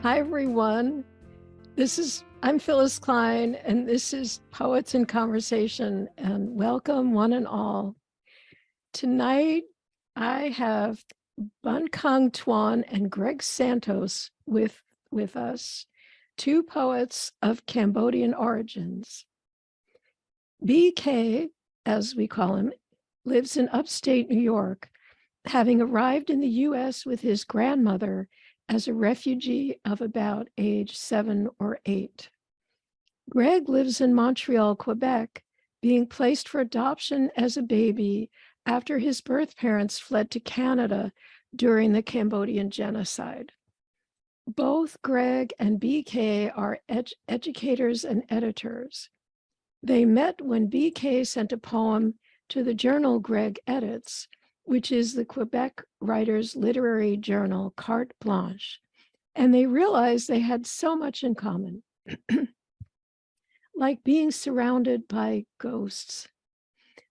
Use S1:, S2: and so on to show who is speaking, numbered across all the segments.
S1: Hi, everyone. I'm Phyllis Klein, and this is Poets in Conversation, and welcome one and all. Tonight, I have Bunkong Tuon and Greg Santos with us, two poets of Cambodian origins. BK, as we call him, lives in upstate New York, having arrived in the US with his grandmother as a refugee of about age 7 or 8. Greg lives in Montreal, Quebec, being placed for adoption as a baby after his birth parents fled to Canada during the Cambodian genocide. Both Greg and BK are educators and editors. They met when BK sent a poem to the journal Greg edits, which is the Quebec writers' literary journal Carte Blanche, and they realized they had so much in common, like being surrounded by ghosts,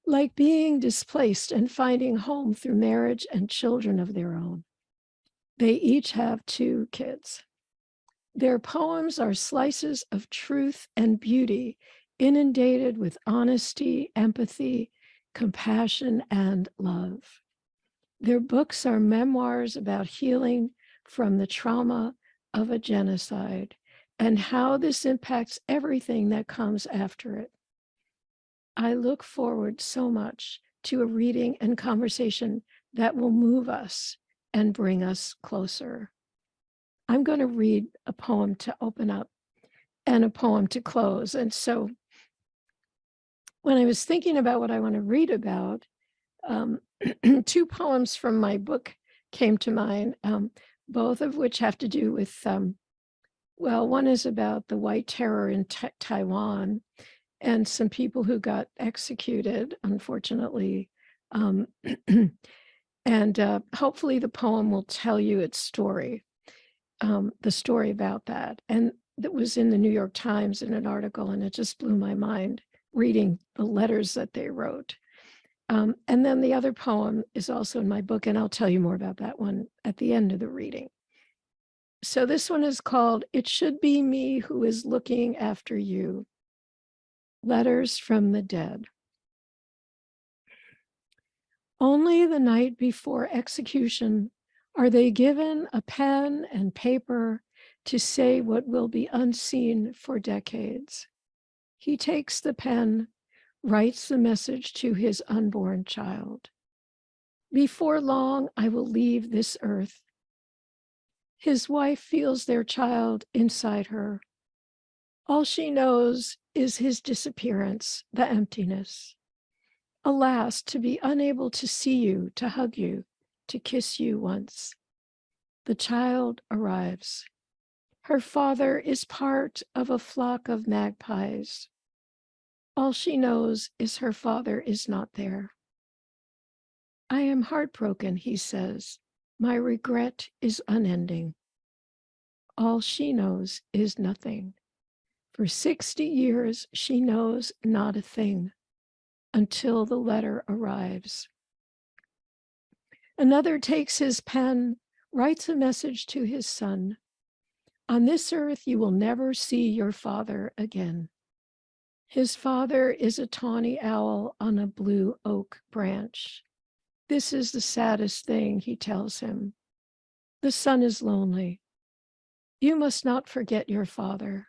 S1: like being displaced and finding home through marriage and children of their own. They each have 2 kids. Their poems are slices of truth and beauty, inundated with honesty, empathy, compassion, and love. Their books are memoirs about healing from the trauma of a genocide and how this impacts everything that comes after it. I look forward so much to a reading and conversation that will move us and bring us closer. I'm going to read a poem to open up and a poem to close. And so when I was thinking about what I want to read about, 2 poems from my book came to mind, both of which have to do with, well, one is about the White Terror in Taiwan and some people who got executed, unfortunately. And hopefully the poem will tell you its story, the story about that. And that was in the New York Times in an article, and it just blew my mind reading the letters that they wrote. And then the other poem is also in my book, and I'll tell you more about that one at the end of the reading. So this one is called It Should Be Me Who Is Looking After You. Letters from the Dead. Only the night before execution are they given a pen and paper to say what will be unseen for decades. He takes the pen, writes the message to his unborn child. Before long, I will leave this earth. His wife feels their child inside her. All she knows is his disappearance, the emptiness. Alas, to be unable to see you, to hug you, to kiss you once. The child arrives. Her father is part of a flock of magpies. All she knows is her father is not there. I am heartbroken, he says. My regret is unending. All she knows is nothing. For 60 years, she knows not a thing until the letter arrives. Another takes his pen, writes a message to his son. On this earth, you will never see your father again. His father is a tawny owl on a blue oak branch. This is the saddest thing, he tells him. The son is lonely. You must not forget your father.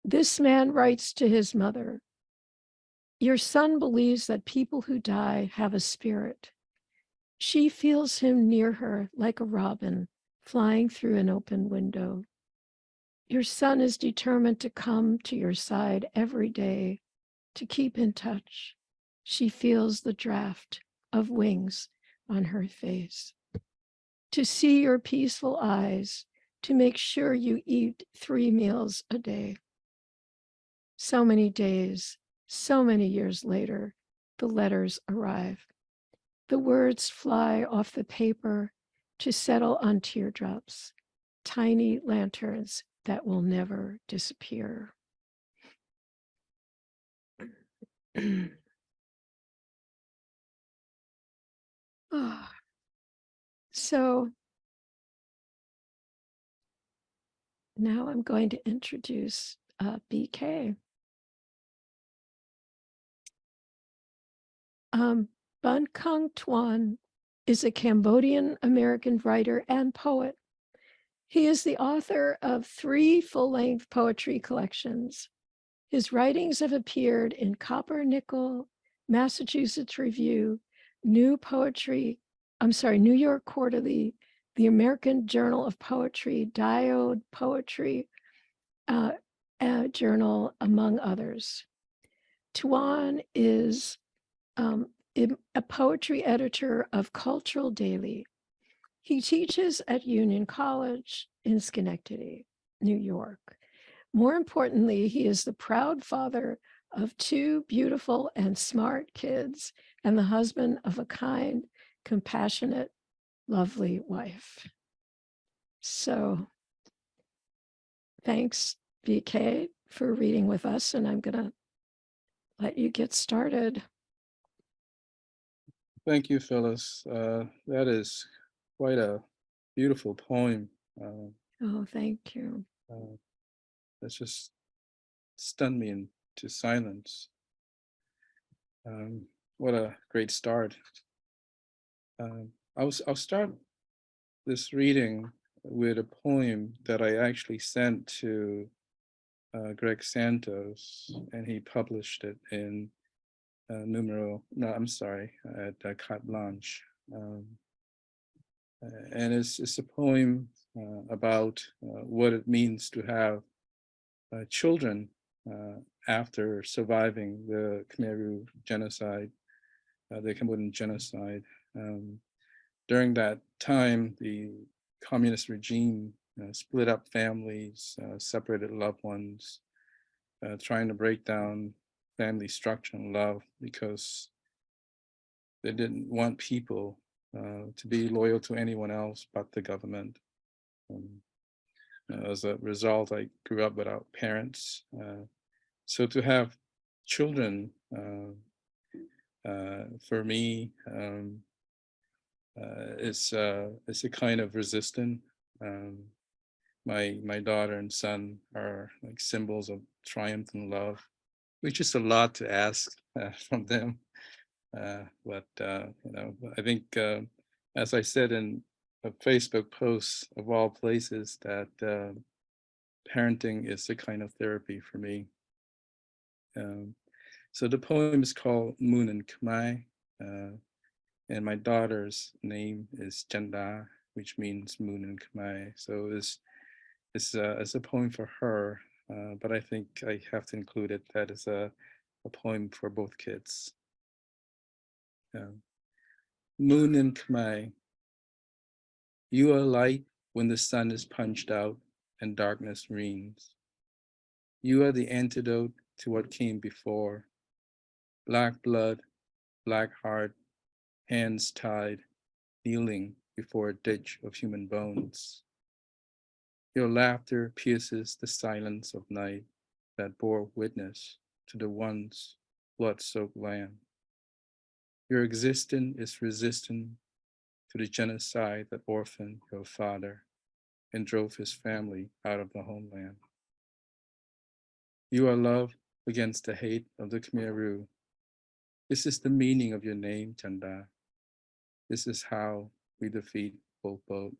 S1: This man writes to his mother, your son believes that people who die have a spirit. She feels him near her like a robin flying through an open window. Your son is determined to come to your side every day, to keep in touch. She feels the draft of wings on her face. To see your peaceful eyes, to make sure you eat 3 meals a day. So many days, so many years later, the letters arrive. The words fly off the paper to settle on teardrops, tiny lanterns that will never disappear. So Now I'm going to introduce BK. Bunkong Tuon is a Cambodian American writer and poet. He is the author of 3 full-length poetry collections. His writings have appeared in Copper Nickel, Massachusetts Review, New York Quarterly, the American Journal of Poetry, Diode Poetry Journal, among others. Tuon is a poetry editor of Cultural Daily. He teaches at Union College in Schenectady, New York. More importantly, he is the proud father of 2 beautiful and smart kids and the husband of a kind, compassionate, lovely wife. So thanks, BK, for reading with us, and I'm going to let you get started.
S2: Thank you, Phyllis. That is quite a beautiful poem.
S1: Oh, thank you.
S2: That just stunned me into silence. What a great start. I'll start this reading with a poem that I actually sent to Greg Santos, and he published it in at Carte Blanche. And it's a poem about what it means to have children after surviving the Khmer Rouge genocide, the Cambodian genocide. During that time, the communist regime split up families, separated loved ones, trying to break down family structure and love because they didn't want people to be loyal to anyone else but the government. As a result, I grew up without parents. So to have children, for me, it's a kind of resistance. My daughter and son are like symbols of triumph and love, which is a lot to ask from them. But I think, as I said in a Facebook post, of all places, that parenting is a kind of therapy for me. So the poem is called Moon in Khmer, and my daughter's name is Chanda, which means moon in Khmer. So it's a poem for her, but I think I have to include it that is a poem for both kids. Moon in Khmer, you are light when the sun is punched out and darkness reigns. You are the antidote to what came before. Black blood, black heart, hands tied, kneeling before a ditch of human bones. Your laughter pierces the silence of night that bore witness to the once blood-soaked land. Your existence is resistant to the genocide that orphaned your father and drove his family out of the homeland. You are love against the hate of the Khmer Rouge. This is the meaning of your name, Chanda. This is how we defeat Pol Pot.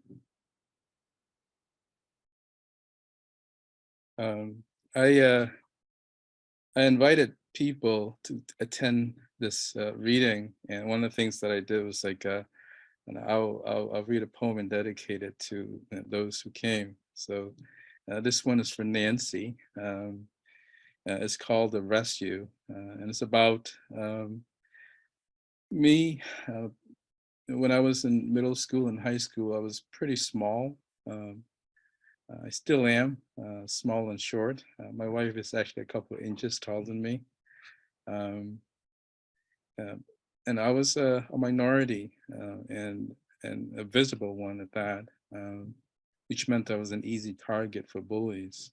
S2: I invited people to attend this reading, and one of the things that I did was like, and I'll read a poem and dedicate it to those who came. So this one is for Nancy. It's called The Rescue, and it's about me. When I was in middle school and high school, I was pretty small. I still am small and short. My wife is actually a couple of inches taller than me. Um, and I was a minority and a visible one at that, which meant I was an easy target for bullies.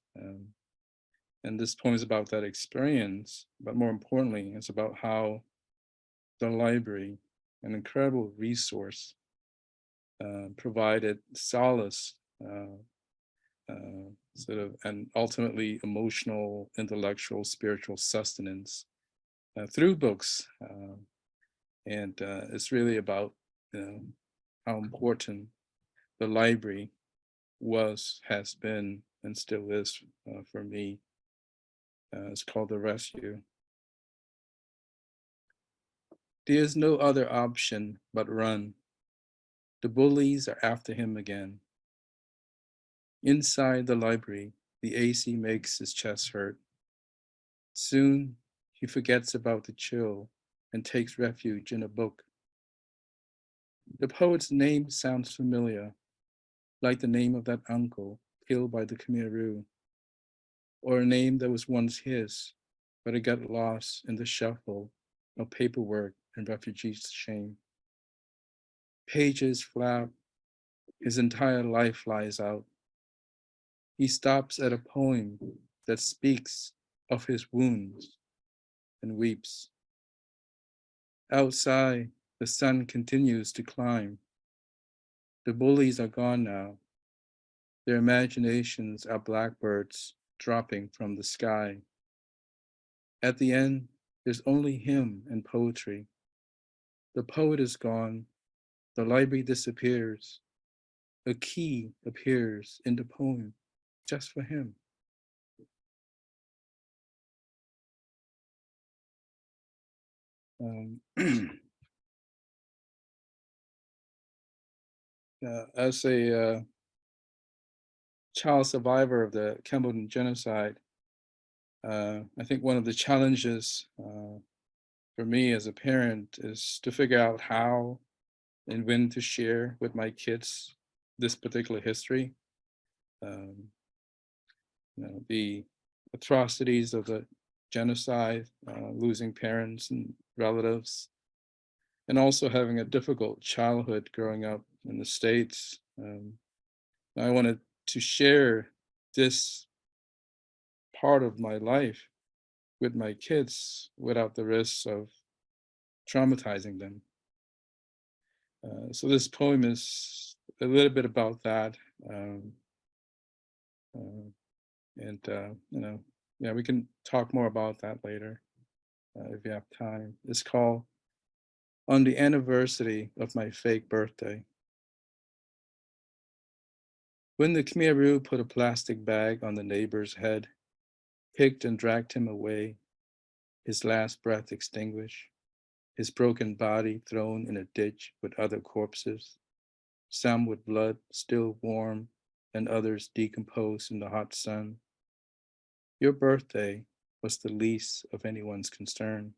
S2: And this poem is about that experience, but more importantly, it's about how the library, an incredible resource, provided solace sort of, and ultimately emotional, intellectual, spiritual sustenance through books. And it's really about how important the library was, has been, and still is for me. It's called The Rescue. There's no other option but run. The bullies are after him again. Inside the library, the AC makes his chest hurt. Soon, he forgets about the chill and takes refuge in a book. The poet's name sounds familiar, like the name of that uncle killed by the Khmer Rouge, or a name that was once his, but it got lost in the shuffle of paperwork and refugee shame. Pages flap, his entire life flies out. He stops at a poem that speaks of his wounds and weeps. Outside, the sun continues to climb. The bullies are gone now. Their imaginations are blackbirds dropping from the sky. At the end, there's only him and poetry. The poet is gone. The library disappears. A key appears in the poem just for him. As a child survivor of the Cambodian genocide, I think one of the challenges for me as a parent is to figure out how and when to share with my kids this particular history. Um, the atrocities of the genocide, losing parents and relatives, and also having a difficult childhood growing up in the States. I wanted to share this part of my life with my kids without the risks of traumatizing them. So this poem is a little bit about that. Um, uh, and, yeah, we can talk more about that later if you have time. It's called On the Anniversary of My Fake Birthday. When the Khmer Rouge put a plastic bag on the neighbor's head, picked and dragged him away, his last breath extinguished, his broken body thrown in a ditch with other corpses, some with blood still warm and others decomposed in the hot sun. Your birthday was the least of anyone's concern.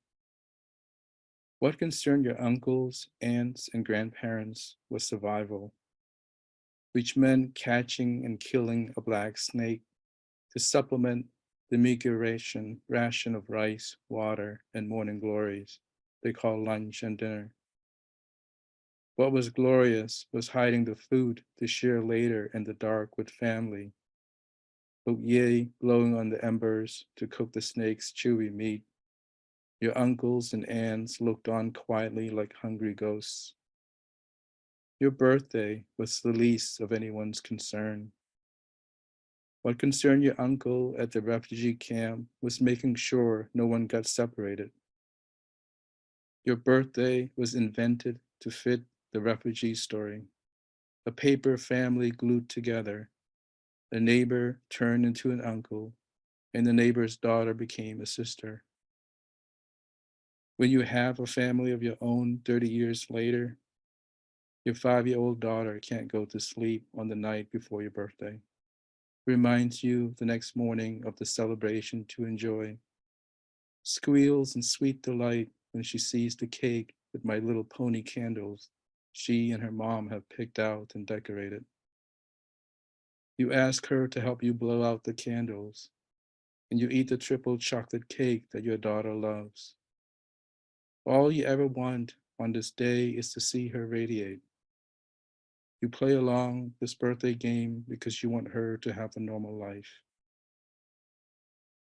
S2: What concerned your uncles, aunts, and grandparents was survival, which meant catching and killing a black snake to supplement the meager ration of rice, water, and morning glories they call lunch and dinner. What was glorious was hiding the food to share later in the dark with family, Ye blowing on the embers to cook the snake's chewy meat. Your uncles and aunts looked on quietly like hungry ghosts. Your birthday was the least of anyone's concern. What concerned your uncle at the refugee camp was making sure no one got separated. Your birthday was invented to fit the refugee story. A paper family glued together. A neighbor turned into an uncle, and the neighbor's daughter became a sister. When you have a family of your own 30 years later, your 5-year-old daughter can't go to sleep on the night before your birthday. Reminds you the next morning of the celebration to enjoy. Squeals in sweet delight when she sees the cake with my little pony candles she and her mom have picked out and decorated. You ask her to help you blow out the candles, and you eat the triple chocolate cake that your daughter loves. All you ever want on this day is to see her radiate. You play along this birthday game because you want her to have a normal life.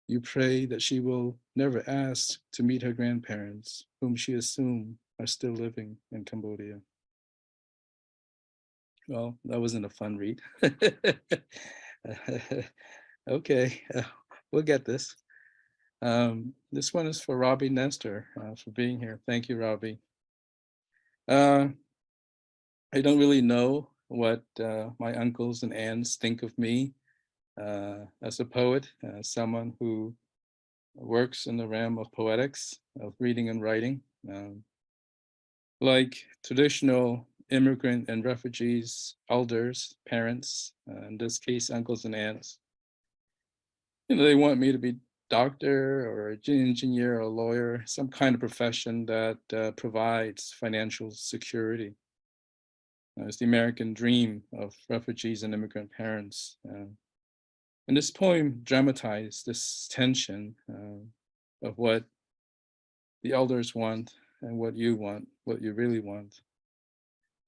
S2: You pray that she will never ask to meet her grandparents, whom she assumes are still living in Cambodia. Well, that wasn't a fun read. Okay, we'll get this. This one is for Robbie Nestor for being here. Thank you, Robbie. Uh, I don't really know what my uncles and aunts think of me as a poet, someone who works in the realm of poetics, of reading and writing. Like traditional immigrant and refugees, elders, parents, in this case, uncles and aunts, they want me to be doctor or engineer or lawyer, some kind of profession that provides financial security. It's the American dream of refugees and immigrant parents. And this poem dramatized this tension of what the elders want and what you want, what you really want.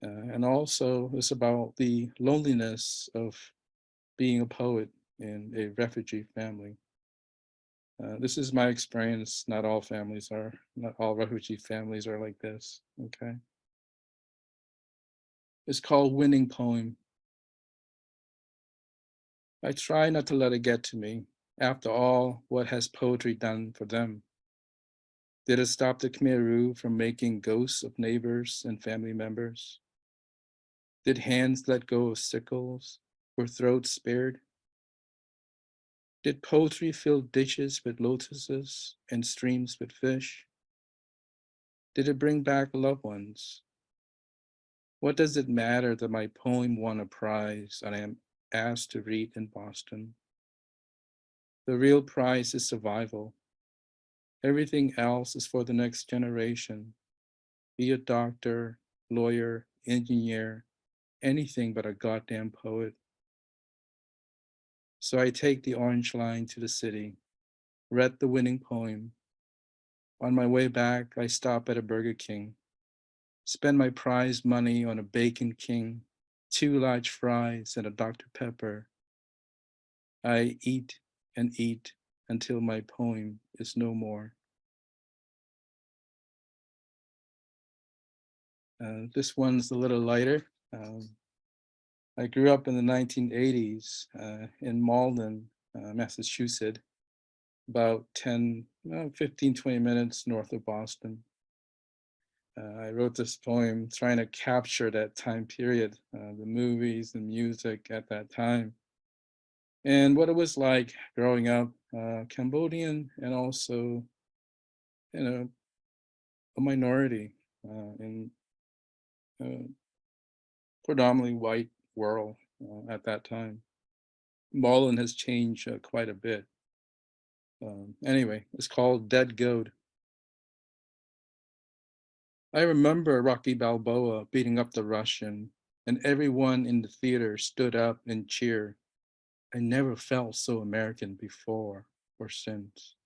S2: And also, it's about the loneliness of being a poet in a refugee family. This is my experience. Not all families are, not all refugee families are like this. Okay. It's called Winning Poem. I try not to let it get to me. After all, what has poetry done for them? Did it stop the Khmer Rouge from making ghosts of neighbors and family members? Did hands let go of sickles? Were throats spared? Did poetry fill ditches with lotuses and streams with fish? Did it bring back loved ones? What does it matter that my poem won a prize and I am asked to read in Boston? The real prize is survival. Everything else is for the next generation. Be a doctor, lawyer, engineer, anything but a goddamn poet. So I take the orange line to the city, read the winning poem. On my way back, I stop at a Burger King, spend my prize money on a Bacon King, 2 large fries, and a Dr. Pepper. I eat and eat until my poem is no more. This one's a little lighter. I grew up in the 1980s in Malden, Massachusetts, about 10, 15, 20 minutes north of Boston. I wrote this poem trying to capture that time period, the movies and music at that time, and what it was like growing up Cambodian and also, you know, a minority in a predominantly white world at that time. Malden has changed quite a bit. Anyway, it's called Dead Goat. I remember Rocky Balboa beating up the Russian, and everyone in the theater stood up and cheered. I never felt so American before or since.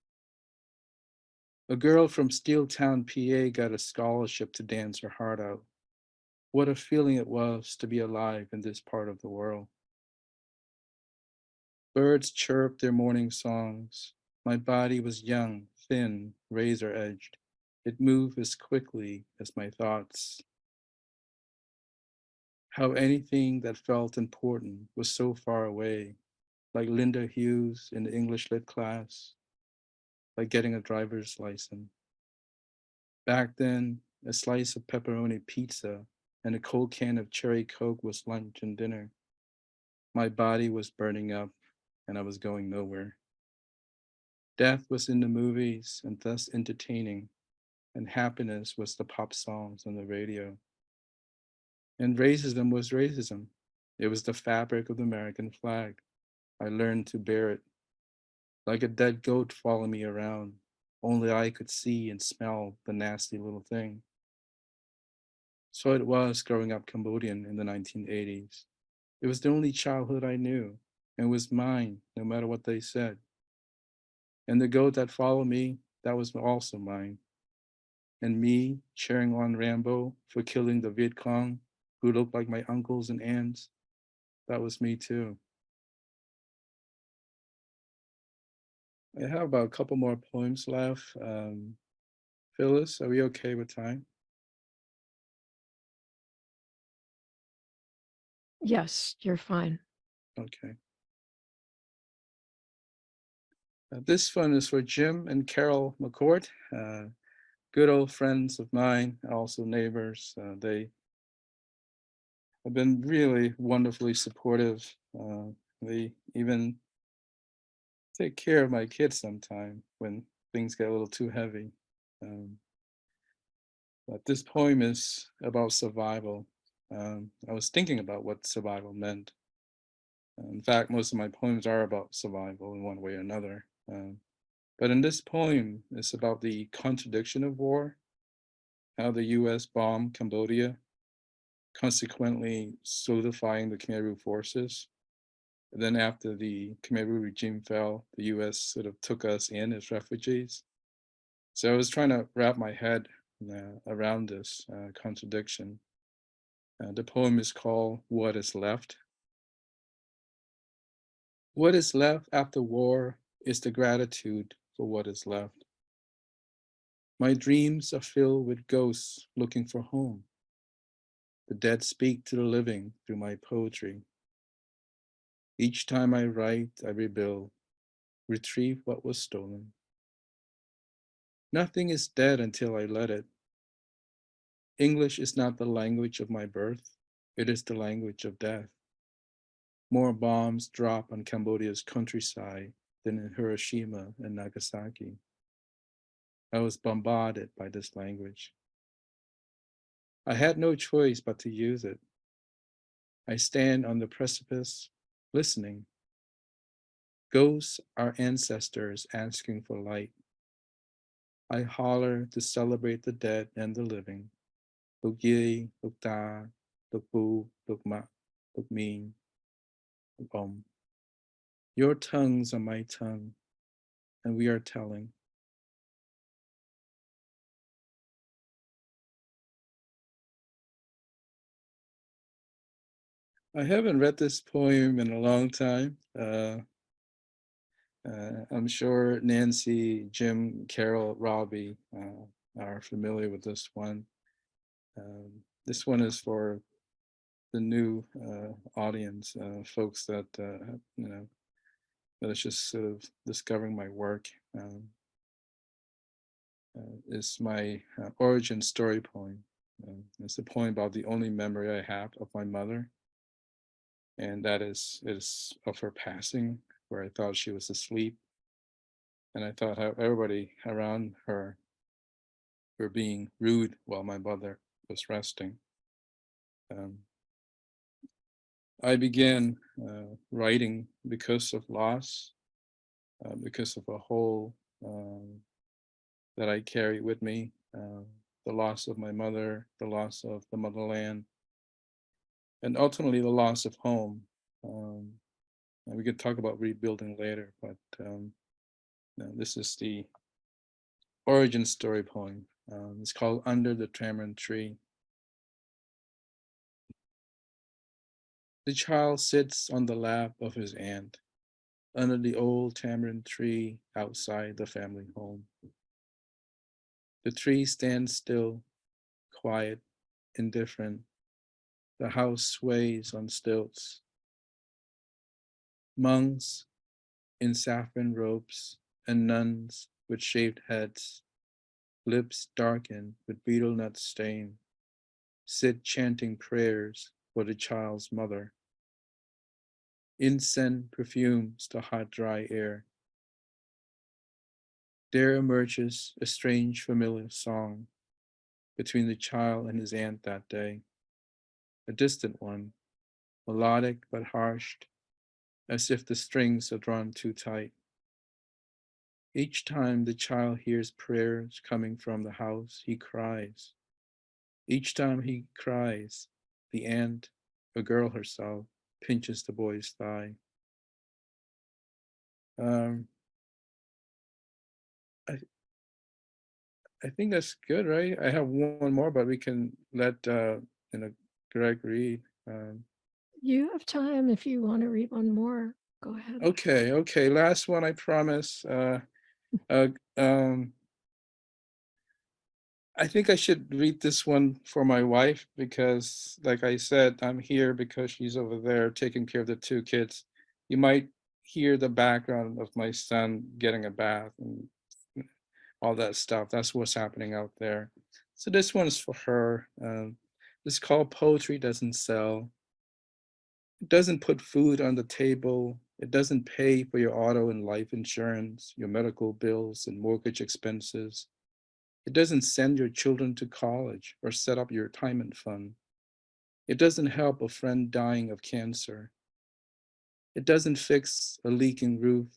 S2: A girl from Steeltown, PA got a scholarship to dance her heart out. What a feeling it was to be alive in this part of the world. Birds chirped their morning songs. My body was young, thin, razor edged. It moved as quickly as my thoughts. How anything that felt important was so far away, like Linda Hughes in the English lit class, like getting a driver's license. Back then, a slice of pepperoni pizza and a cold can of cherry Coke was lunch and dinner. My body was burning up and I was going nowhere. Death was in the movies and thus entertaining, and happiness was the pop songs on the radio. And racism was racism. It was the fabric of the American flag. I learned to bear it. Like a dead goat following me around, only I could see and smell the nasty little thing. So it was growing up Cambodian in the 1980s. It was the only childhood I knew, and it was mine, no matter what they said. And the goat that followed me, that was also mine. And me cheering on Rambo for killing the Viet Cong who looked like my uncles and aunts, that was me too. I have about a couple more poems left. Phyllis, are we okay with time?
S1: Yes, you're fine.
S2: Okay. This one is for Jim and Carol McCourt, good old friends of mine, also neighbors. They have been really wonderfully supportive. They even take care of my kids sometime when things get a little too heavy. Um, but this poem is about survival. I was thinking about what survival meant. In fact, most of my poems are about survival in one way or another. But in this poem, it's about the contradiction of war, how the US bombed Cambodia, consequently solidifying the Khmer Rouge forces. And then after the Khmer Rouge regime fell, the US sort of took us in as refugees. So I was trying to wrap my head around this contradiction. The poem is called What Is Left. What is left after war is the gratitude for what is left. My dreams are filled with ghosts looking for home. The dead speak to the living through my poetry. Each time I write, I rebuild, retrieve what was stolen. Nothing is dead until I let it. English is not the language of my birth, it is the language of death. More bombs drop on Cambodia's countryside than in Hiroshima and Nagasaki. I was bombarded by this language. I had no choice but to use it. I stand on the precipice, listening. Ghosts are ancestors asking for light. I holler to celebrate the dead and the living. Look ye, look da, look boo, look ma, look mean, look om. Your tongues are my tongue, and we are telling. I haven't read this poem in a long time. I'm sure Nancy, Jim, Carol, Robbie are familiar with this one. This one is for the new audience, folks that that is just sort of discovering my work. Is my origin story poem. It's a poem about the only memory I have of my mother, and that is of her passing, where I thought she was asleep, and I thought how everybody around her were being rude while my mother was resting. Um, I began writing because of loss, because of a hole that I carry with me, the loss of my mother, the loss of the motherland, and ultimately the loss of home. Um, and we could talk about rebuilding later, but no, this is the origin story poem. It's called Under the Tamarind Tree. The child sits on the lap of his aunt under the old tamarind tree outside the family home. The tree stands still, quiet, indifferent. The house sways on stilts. Monks in saffron robes and nuns with shaved heads, lips darkened with betel nut stain, sit chanting prayers for the child's mother. Incense perfumes the hot, dry air. There emerges a strange, familiar song between the child and his aunt that day, a distant one, melodic but harsh, as if the strings are drawn too tight. Each time the child hears prayers coming from the house, he cries. Each time he cries, the aunt, a girl herself, pinches the boy's thigh. Um, I, I think that's good, right? I have one more, but we can let Greg read.
S1: You have time if you want to read one more. Go ahead.
S2: Okay. Last one, I promise. Uh, um, I think I should read this one for my wife because, like I said, I'm here because she's over there taking care of the two kids. You might hear the background of my son getting a bath and all that stuff. That's what's happening out there. So this one's for her. It's called Poetry Doesn't Sell. It doesn't put food on the table. It doesn't pay for your auto and life insurance, your medical bills and mortgage expenses. It doesn't send your children to college or set up your retirement fund. It doesn't help a friend dying of cancer. It doesn't fix a leaking roof,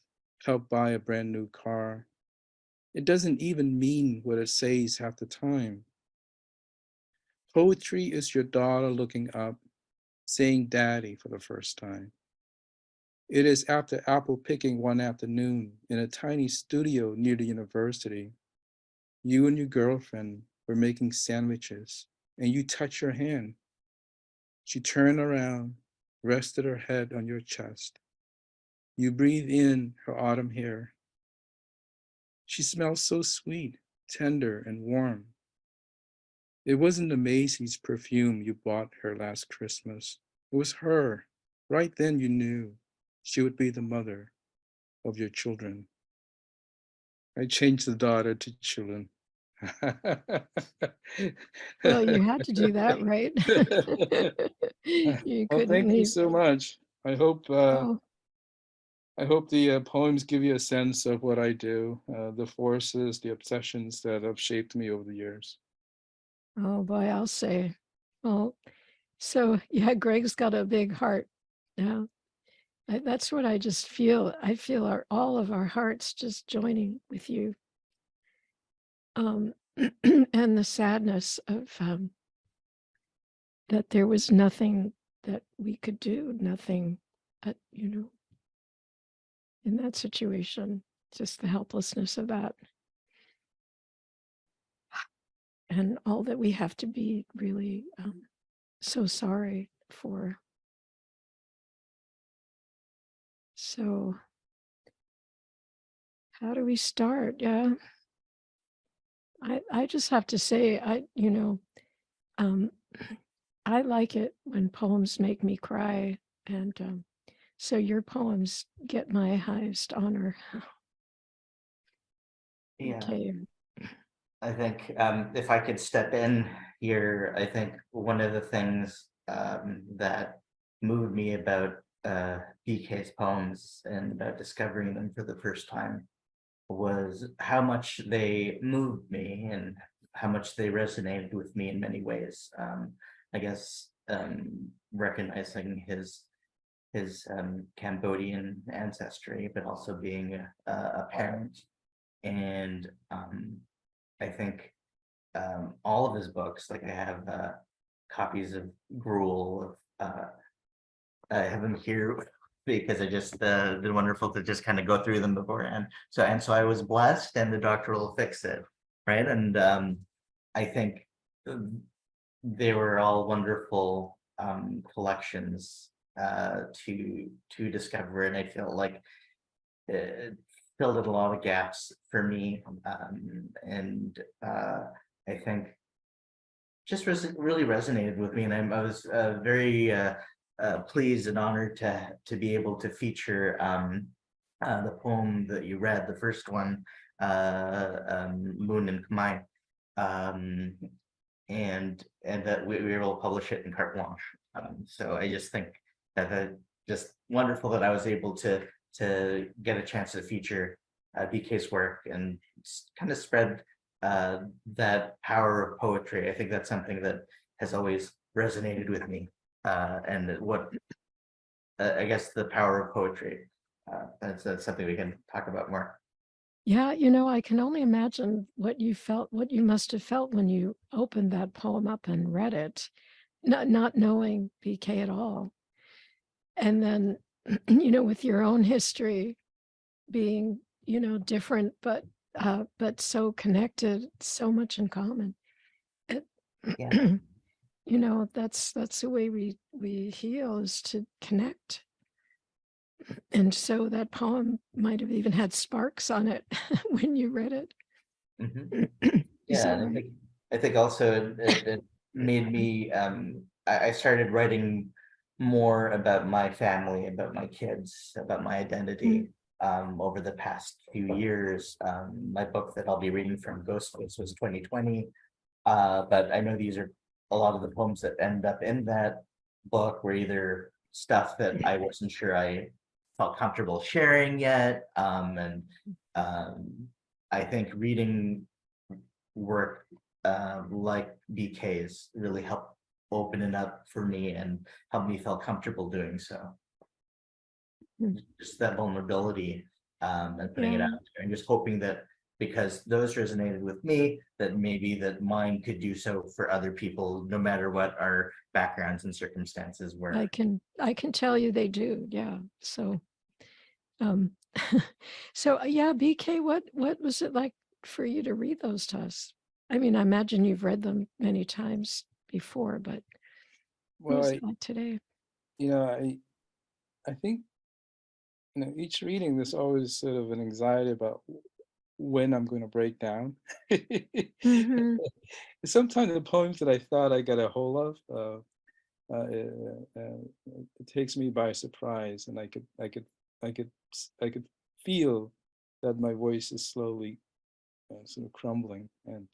S2: help buy a brand new car. It doesn't even mean what it says half the time. Poetry is your daughter looking up, saying daddy for the first time. It is after apple picking one afternoon in a tiny studio near the university. You and your girlfriend were making sandwiches, and you touch her hand. She turned around, rested her head on your chest. You breathe in her autumn hair. She smells so sweet, tender, and warm. It wasn't the Macy's perfume you bought her last Christmas. It was her. Right then you knew she would be the mother of your children. I changed the daughter to children.
S1: Well, you had to do that, right? You
S2: Well,
S1: couldn't
S2: thank you
S1: leave.
S2: so much.
S1: Oh,
S2: I hope the poems give you a sense of what I do, the forces, the obsessions that have shaped me over the years.
S1: oh boy, I'll say. Well, so yeah, Greg's got a big heart. Yeah, that's what I just feel. I feel all of our hearts just joining with you. And the sadness of that there was nothing that we could do, nothing, in that situation, just the helplessness of that. And all that we have to be really so sorry for. So, how do we start? Yeah, I just have to say, um, I like it when poems make me cry, and so your poems get my highest honor.
S3: Yeah,
S1: Okay.
S3: I think if I could step in here, I think one of the things that moved me about BK's poems and about discovering them for the first time was how much they moved me and how much they resonated with me in many ways. I guess recognizing his Cambodian ancestry, but also being a parent. And I think all of his books, like I have copies of Gruel, I have them here because I just been wonderful to just kind of go through them beforehand. So I was blessed, and the doctor will fix it, right? And I think they were all wonderful collections to discover, and I feel like it filled in a lot of gaps for me, and I think just really resonated with me, and I was very pleased and honored to be able to feature the poem that you read, the first one, Moon and Khmer, um, and that we were able to publish it in carte blanche. So I just think that just wonderful that I was able to get a chance to feature BK's work and kind of spread that power of poetry. I think that's something that has always resonated with me, and what I guess the power of poetry. That's something we can talk about more.
S1: Yeah, I can only imagine what you felt, what you must have felt when you opened that poem up and read it, not knowing BK at all. And then, with your own history being, different, but so connected, so much in common. It,
S3: Yeah.
S1: that's the way we heal, is to connect. And so that poem might have even had sparks on it when you read it.
S3: Mhm.
S1: Is
S3: Yeah,
S1: that
S3: and
S1: right?
S3: I think also it made me I started writing more about my family, about my kids, about my identity. Over the past few years, my book that I'll be reading from Ghost was 2020. But I know these are a lot of the poems that end up in that book were either stuff that I wasn't sure I felt comfortable sharing yet. And I think reading work like BK's really helped open it up for me and helped me feel comfortable doing so. Just that vulnerability and putting it out there, and just hoping that because those resonated with me, that maybe that mine could do so for other people, no matter what our backgrounds and circumstances were.
S1: I can tell you they do. Yeah. So, so yeah, BK, what was it like for you to read those to us? I mean, I imagine you've read them many times before, but what was it like today?
S2: I think, each reading, there's always sort of an anxiety about when I'm going to break down. Sometimes the poems that I thought I got a hold of, it takes me by surprise, and I could feel that my voice is slowly sort of crumbling, and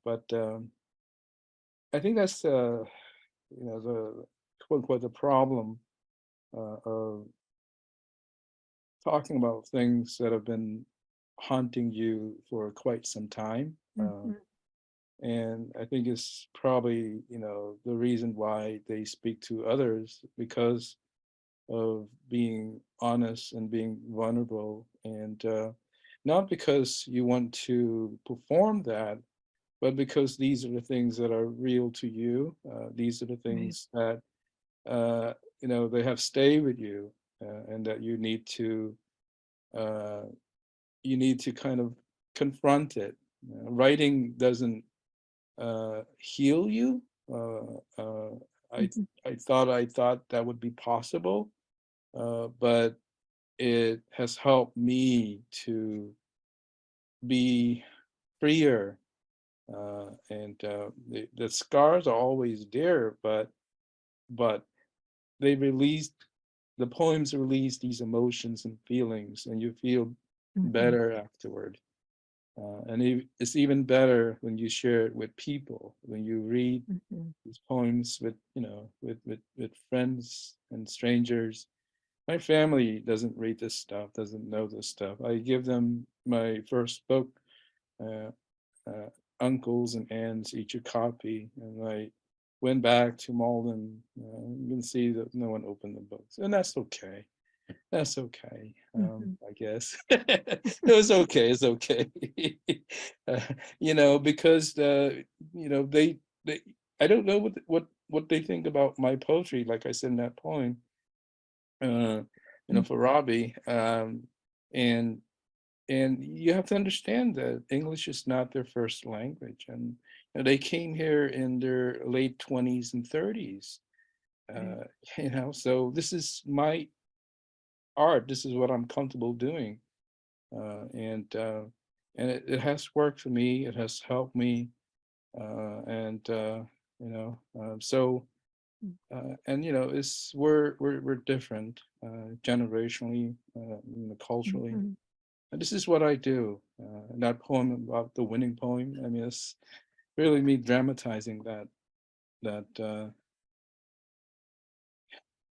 S2: but I think that's the quote unquote the problem of talking about things that have been haunting you for quite some time. And I think it's probably, the reason why they speak to others, because of being honest and being vulnerable, and not because you want to perform that, but because these are the things that are real to you. These are the things that, they have stayed with you, and that you need to kind of confront it. Writing doesn't heal you. I thought that would be possible, but it has helped me to be freer. And the scars are always there, but the poems release these emotions and feelings, and you feel better afterward. And it's even better when you share it with people, when you read these poems with friends and strangers. My family doesn't read this stuff, doesn't know this stuff. I give them my first book, uh, uncles and aunts each a copy, and I went back to Malden. You can see that no one opened the books, and that's okay. That's okay. I guess it's okay. It's okay. Because they I don't know what they think about my poetry. Like I said in that poem, for Robbie, and you have to understand that English is not their first language, and they came here in their late 20s and 30s. So this is my art. This is what I'm comfortable doing, and it has worked for me. It has helped me, and so it's we're different, generationally, culturally. And this is what I do. That poem about the winning poem, I mean, it's really me dramatizing that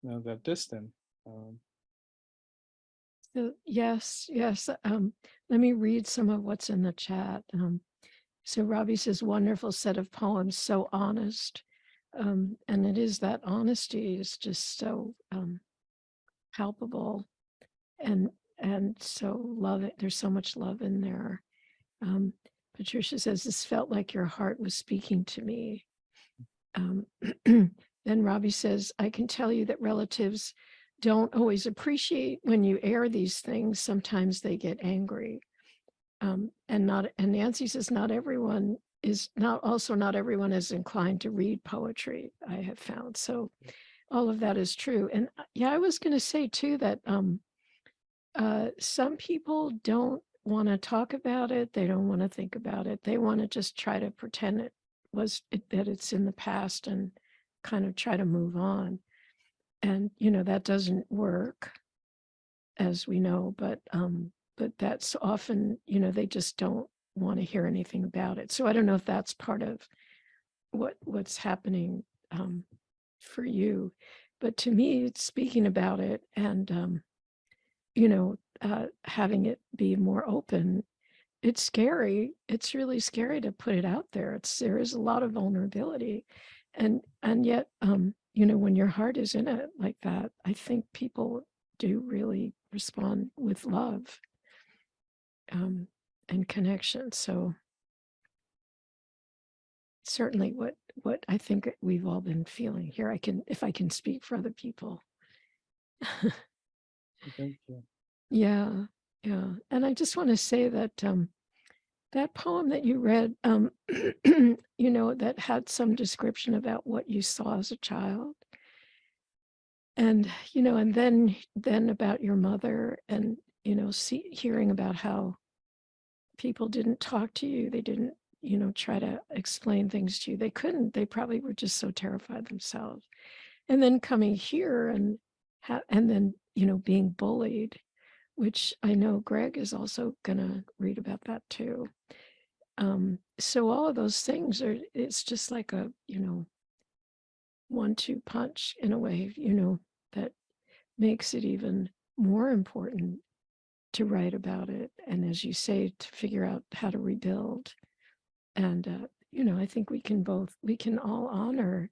S2: that distance.
S1: So yes. Let me read some of what's in the chat. So Robbie says, wonderful set of poems, so honest. And it is, that honesty is just so palpable, and so love it. There's so much love in there. Patricia says, this felt like your heart was speaking to me. Then Robbie says, I can tell you that relatives don't always appreciate when you air these things. Sometimes they get angry. And Nancy says, not everyone is inclined to read poetry, I have found. So all of that is true. And yeah, I was going to say too that some people don't want to talk about it. They don't want to think about it. They want to just try to pretend that it's in the past and kind of try to move on. And, that doesn't work, as we know, but that's often, they just don't want to hear anything about it. So I don't know if that's part of what's happening for you. But to me, speaking about it and, having it be more open, it's scary. It's really scary to put it out there. There is a lot of vulnerability. And yet, when your heart is in it like that, I think people do really respond with love and connection. So certainly what I think we've all been feeling here. If I can speak for other people.
S2: Thank you.
S1: Yeah, yeah. And I just want to say that that poem that you read, that had some description about what you saw as a child. And, and then about your mother and, hearing about how people didn't talk to you. They didn't, try to explain things to you. They couldn't. They probably were just so terrified themselves. And then coming here and then, being bullied, which I know Greg is also going to read about that too. So all of those things it's just like a, 1-2 punch in a way, that makes it even more important to write about it. And as you say, to figure out how to rebuild. And, I think we can all honor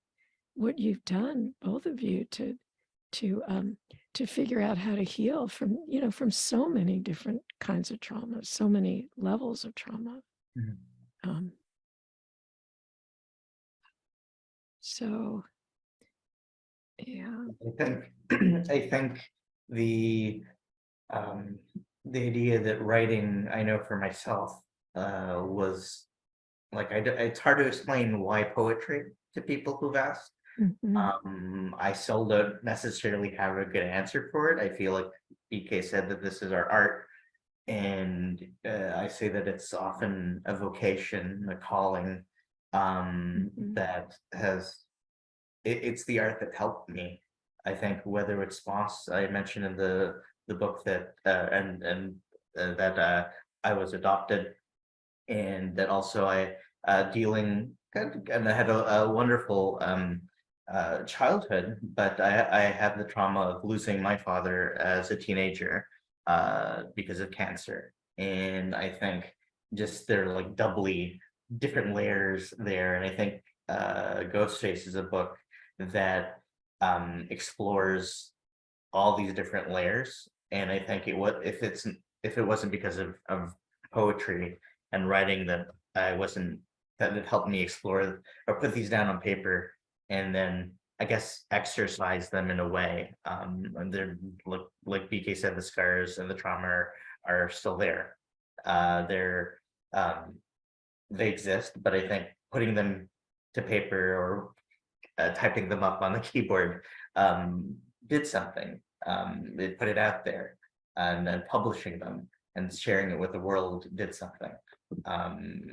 S1: what you've done, both of you, to figure out how to heal from so many different kinds of trauma, so many levels of trauma.
S3: Mhm.
S1: So, yeah.
S3: I think the um, the idea that writing, I know for myself, was like it's hard to explain why poetry to people who've asked. I still don't necessarily have a good answer for it. I feel like BK said that this is our art, and I say that it's often a vocation, a calling, that has it's the art that helped me. I think whether it's Moss, I mentioned in the book that and that I was adopted, and that also I dealing and I had a wonderful childhood, but I have the trauma of losing my father as a teenager because of cancer, and I think just they're like doubly different layers there, and I think Ghost Face is a book that explores all these different layers, and I think if it wasn't because of poetry and writing that that it helped me explore or put these down on paper and then I guess exercise them in a way. And they're like BK said, the scars and the trauma are still there. They're they exist, but I think putting them to paper or typing them up on the keyboard did something. It put it out there, and then publishing them and sharing it with the world did something. Um,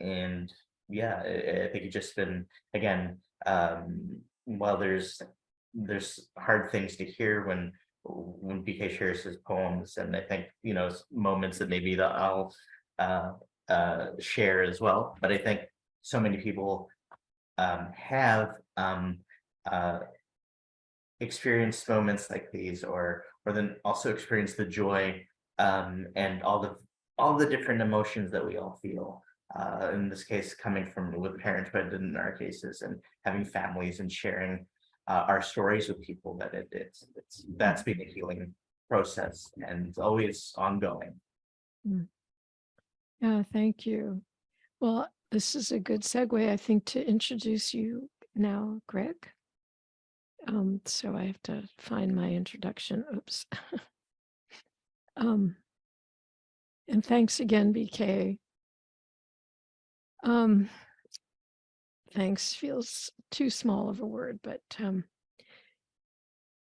S3: and yeah, I think it's just been again. While there's hard things to hear when BK shares his poems, and I think moments that maybe that I'll uh, share as well. But I think so many people have uh, experienced moments like these, or then also experience the joy and all the different emotions that we all feel. In this case, coming from with parenthood, in our cases, and having families and sharing our stories with people, that that's been a healing process and it's always ongoing.
S1: Yeah, thank you. Well, this is a good segue, I think, to introduce you now, Greg. So I have to find my introduction. Oops. And thanks again, BK. Thanks feels too small of a word, but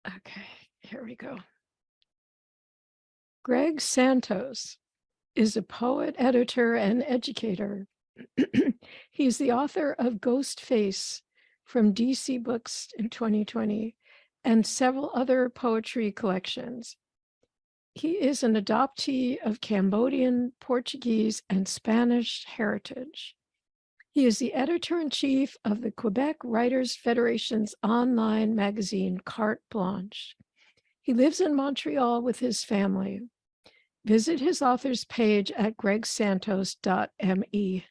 S1: okay, here we go. Greg Santos is a poet, editor, and educator. He's the author of Ghost Face from DC Books in 2020, and several other poetry collections. He is an adoptee of Cambodian, Portuguese, and Spanish heritage. He is the editor-in-chief of the Quebec Writers Federation's online magazine, Carte Blanche. He lives in Montreal with his family. Visit his author's page at gregsantos.me.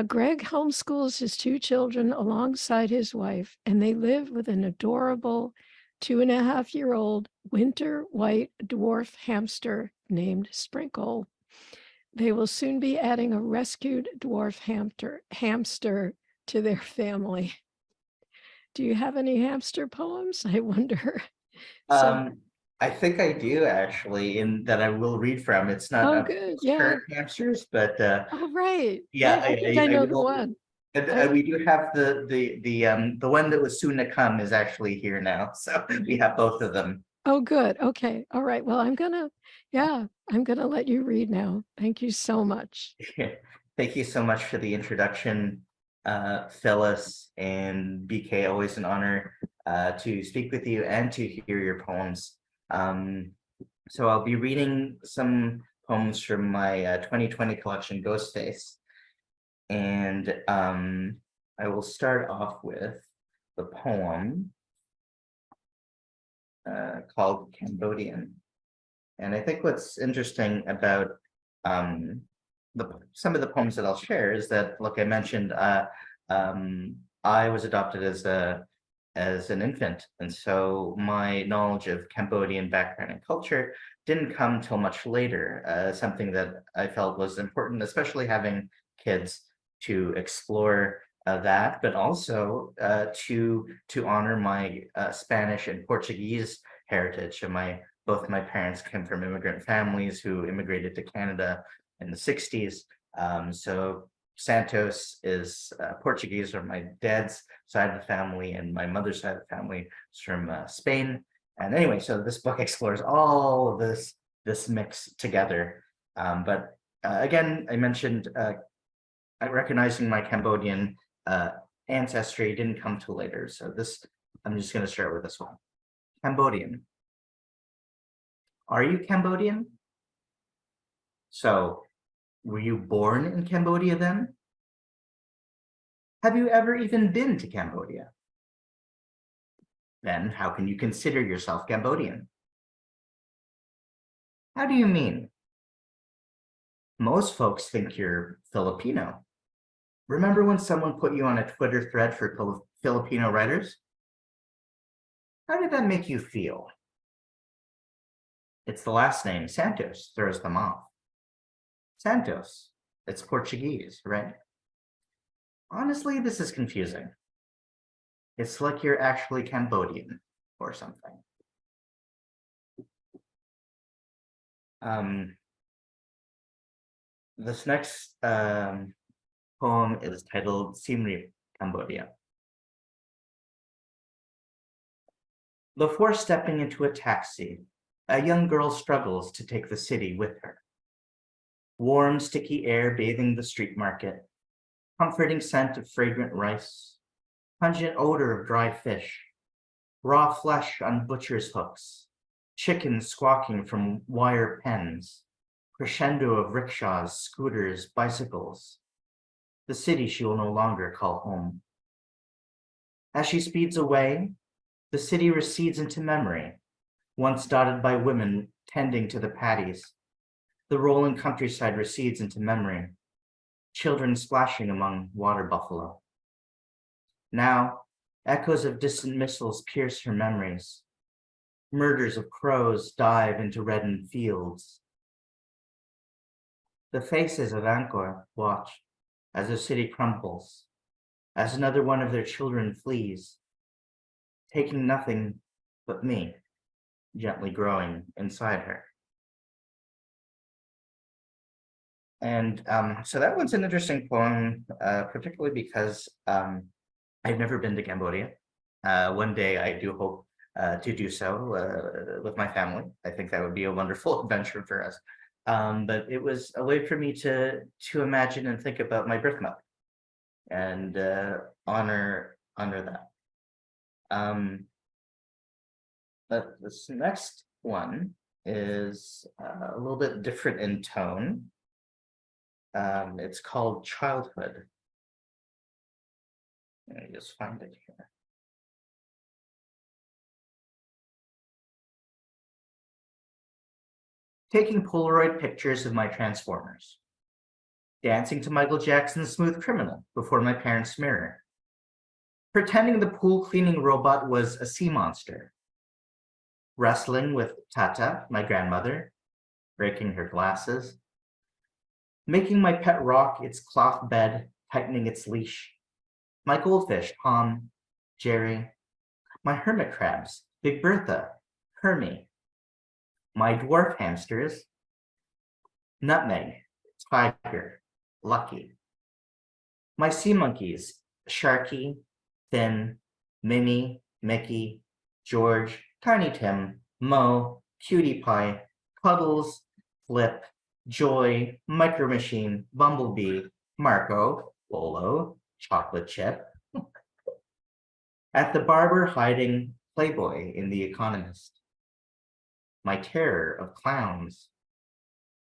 S1: Greg homeschools his 2 children alongside his wife, and they live with an adorable 2.5-year-old winter white dwarf hamster named Sprinkle. They will soon be adding a rescued dwarf hamster to their family. Do you have any hamster poems? I wonder.
S3: I think I do actually, in that I will read from. It's not
S1: Good. Yeah.
S3: current hamsters, but
S1: Oh, right.
S3: yeah,
S1: I think I know the one.
S3: And we do have the one that was soon to come is actually here now, so we have both of them.
S1: Oh, good. Okay. All right. Well, I'm gonna let you read now. Thank you so much.
S3: Thank you so much for the introduction, Phyllis and BK. Always an honor to speak with you and to hear your poems. So I'll be reading some poems from my 2020 collection, Ghost Face. And I will start off with the poem called Cambodian. And I think what's interesting about some of the poems that I'll share is that, like I mentioned, I was adopted as an infant, and so my knowledge of Cambodian background and culture didn't come till much later. Something that I felt was important, especially having kids, to explore that, but also to honor my Spanish and Portuguese heritage. And both my parents came from immigrant families who immigrated to Canada in the 60s. So Santos is Portuguese from my dad's side of the family, and my mother's side of the family is from Spain. And anyway, so this book explores all of this mix together. But again, I mentioned recognizing my Cambodian ancestry didn't come till later. So I'm just going to start with this one. Cambodian. Are you Cambodian? So, were you born in Cambodia then? Have you ever even been to Cambodia? Then how can you consider yourself Cambodian? How do you mean? Most folks think you're Filipino. Remember when someone put you on a Twitter thread for Filipino writers? How did that make you feel? It's the last name, Santos, throws them off. Santos, it's Portuguese, right? Honestly, this is confusing. It's like you're actually Cambodian or something. This next poem is titled Siem Reap, Cambodia. Before stepping into a taxi, a young girl struggles to take the city with her. Warm, sticky air bathing the street market, comforting scent of fragrant rice, pungent odor of dry fish, raw flesh on butcher's hooks, chickens squawking from wire pens, crescendo of rickshaws, scooters, bicycles. The city she will no longer call home. As she speeds away, the city recedes into memory, once dotted by women tending to the paddies. The rolling countryside recedes into memory, children splashing among water buffalo. Now, echoes of distant missiles pierce her memories. Murders of crows dive into reddened fields. The faces of Angkor watch as the city crumbles, as another one of their children flees, taking nothing but me, gently growing inside her. And so that one's an interesting poem, particularly because I've never been to Cambodia. One day I do hope to do so with my family. I think that would be a wonderful adventure for us. But it was a way for me to imagine and think about my birth mother and honor that. But this next one is a little bit different in tone. It's called Childhood. Let me just find it here. Taking Polaroid pictures of my Transformers. Dancing to Michael Jackson's Smooth Criminal before my parents' mirror. Pretending the pool cleaning robot was a sea monster. Wrestling with Tata, my grandmother, breaking her glasses. Making my pet rock its cloth bed, tightening its leash. My goldfish, Tom, Jerry. My hermit crabs, Big Bertha, Hermie. My dwarf hamsters, Nutmeg, Tiger, Lucky. My sea monkeys, Sharky, Finn, Minnie, Mickey, George, Tiny Tim, Mo, Cutie Pie, Cuddles, Flip, Joy, Micro Machine, Bumblebee, Marco, Bolo, Chocolate Chip. At the barber hiding Playboy in The Economist. My terror of clowns.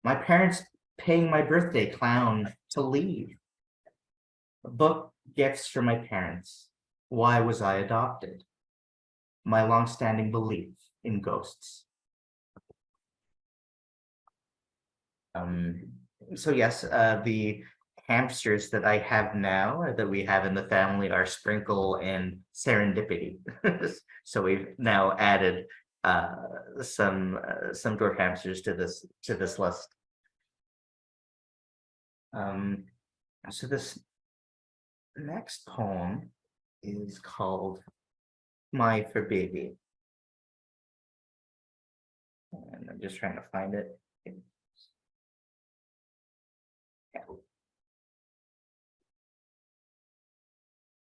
S3: My parents paying my birthday clown to leave. Book gifts from my parents. Why was I adopted? My longstanding belief in ghosts. So yes, the hamsters that I have now, that we have in the family, are Sprinkle and Serendipity. So we've now added some dwarf hamsters to this list. So this next poem is called My for Baby. And I'm just trying to find it.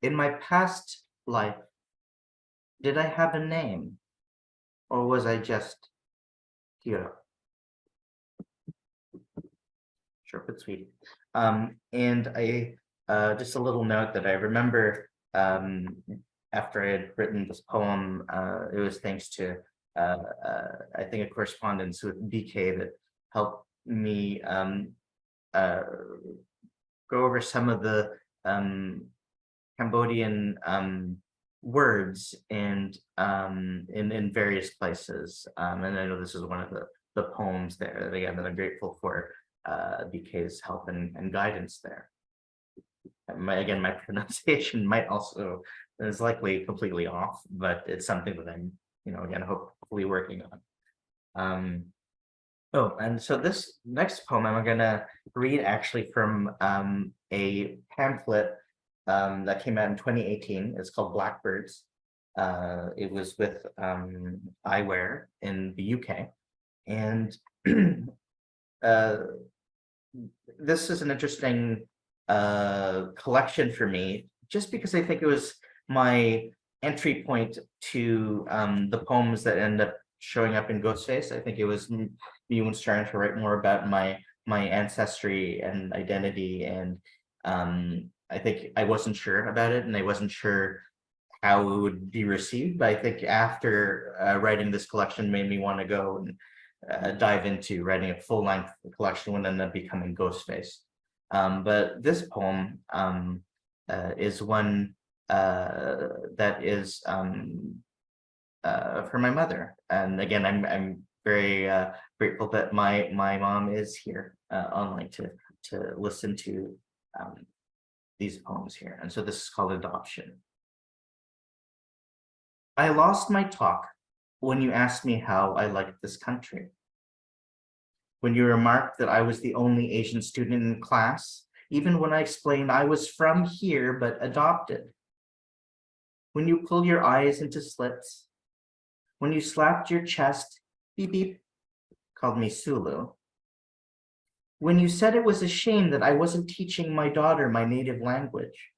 S3: In my past life, did I have a name, or was I just Hiro? Short but sweet. And I just a little note that I remember after I had written this poem, it was thanks to I think a correspondence with BK that helped me go over some of the Cambodian words and in various places. And I know this is one of the poems there that again that I'm grateful for BK's help and guidance there. My pronunciation might also is likely completely off, but it's something that I'm again hopefully working on. Oh, and so this next poem I'm gonna read actually from a pamphlet that came out in 2018. It's called Blackbirds. It was with Eyewear in the UK. And this is an interesting collection for me, just because I think it was my entry point to the poems that end up showing up in Ghostface. I think it was me when starting to write more about my ancestry and identity, and I think I wasn't sure about it, and I wasn't sure how it would be received. But I think after writing this collection made me want to go and dive into writing a full-length collection, would end up becoming Ghostface. But this poem is one that is for my mother, and again, I'm very grateful that my mom is here online to listen to these poems here. And so this is called Adoption. I lost my talk when you asked me how I liked this country. When you remarked that I was the only Asian student in class, even when I explained I was from here but adopted. When you pulled your eyes into slits, when you slapped your chest, beep beep, called me Sulu. When you said it was a shame that I wasn't teaching my daughter my native language,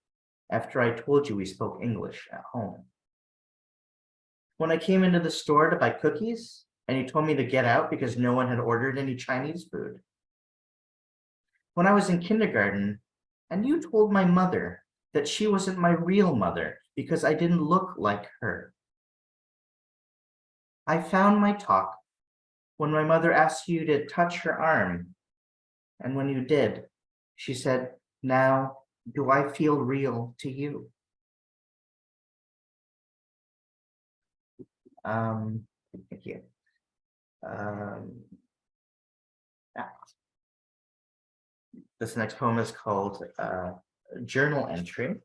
S3: after I told you we spoke English at home. When I came into the store to buy cookies, and you told me to get out because no one had ordered any Chinese food. When I was in kindergarten, and you told my mother that she wasn't my real mother because I didn't look like her. I found my talk when my mother asked you to touch her arm. And when you did, she said, "Now, do I feel real to you?" Thank you. Yeah. This next poem is called Journal Entry.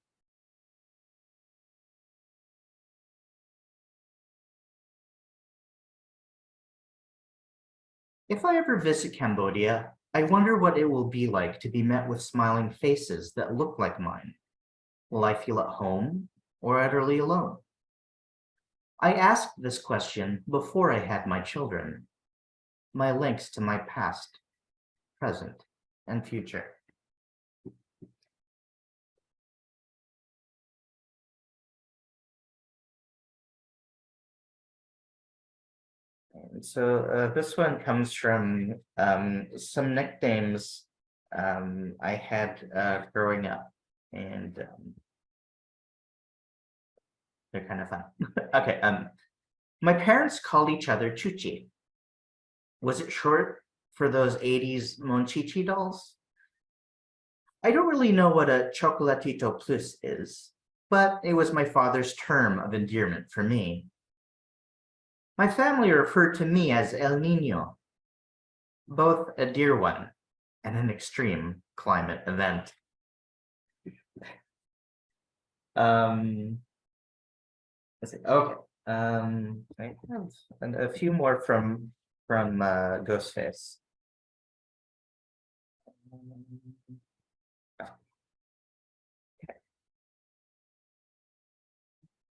S3: If I ever visit Cambodia, I wonder what it will be like to be met with smiling faces that look like mine. Will I feel at home or utterly alone? I asked this question before I had my children, my links to my past, present, and future. And so this one comes from some nicknames I had growing up, and they're kind of fun. Okay, my parents called each other Chuchi. Was it short for those 80s Monchichi dolls? I don't really know what a chocolatito plus is, but it was my father's term of endearment for me. My family referred to me as El Nino, both a dear one and an extreme climate event. Let's see. Okay. I have a few more from Ghostface.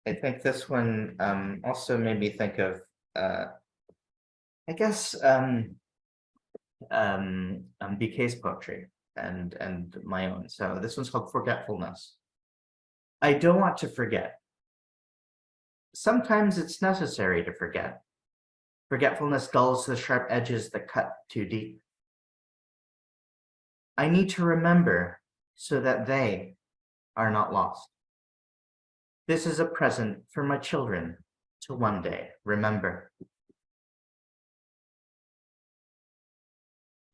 S3: I think this one also made me think of I guess BK's poetry and my own. So this one's called Forgetfulness. I don't want to forget. Sometimes it's necessary to forget. Forgetfulness dulls the sharp edges that cut too deep. I need to remember so that they are not lost. This is a present for my children to one day remember.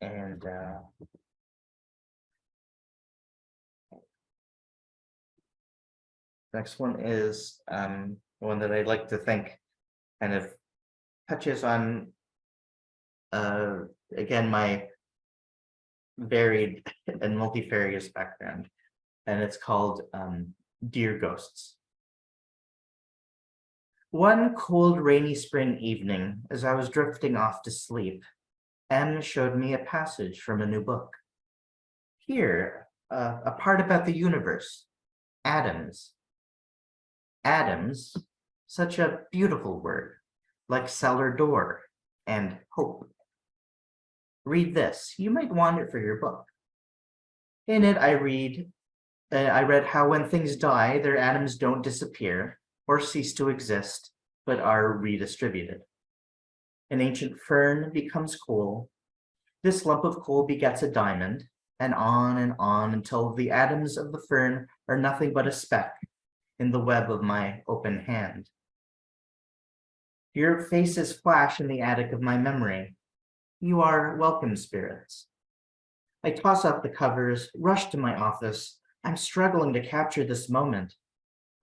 S3: And next one is one that I'd like to think kind of touches on, again, my varied and multifarious background. And it's called Dear Ghosts. One cold, rainy spring evening, as I was drifting off to sleep, M showed me a passage from a new book. Here, a part about the universe, atoms. Atoms, such a beautiful word, like cellar door and hope. Read this, you might want it for your book. In it, I read how when things die, their atoms don't disappear or cease to exist, but are redistributed. An ancient fern becomes coal. This lump of coal begets a diamond, and on until the atoms of the fern are nothing but a speck in the web of my open hand. Your faces flash in the attic of my memory. You are welcome, spirits. I toss up the covers, rush to my office. I'm struggling to capture this moment.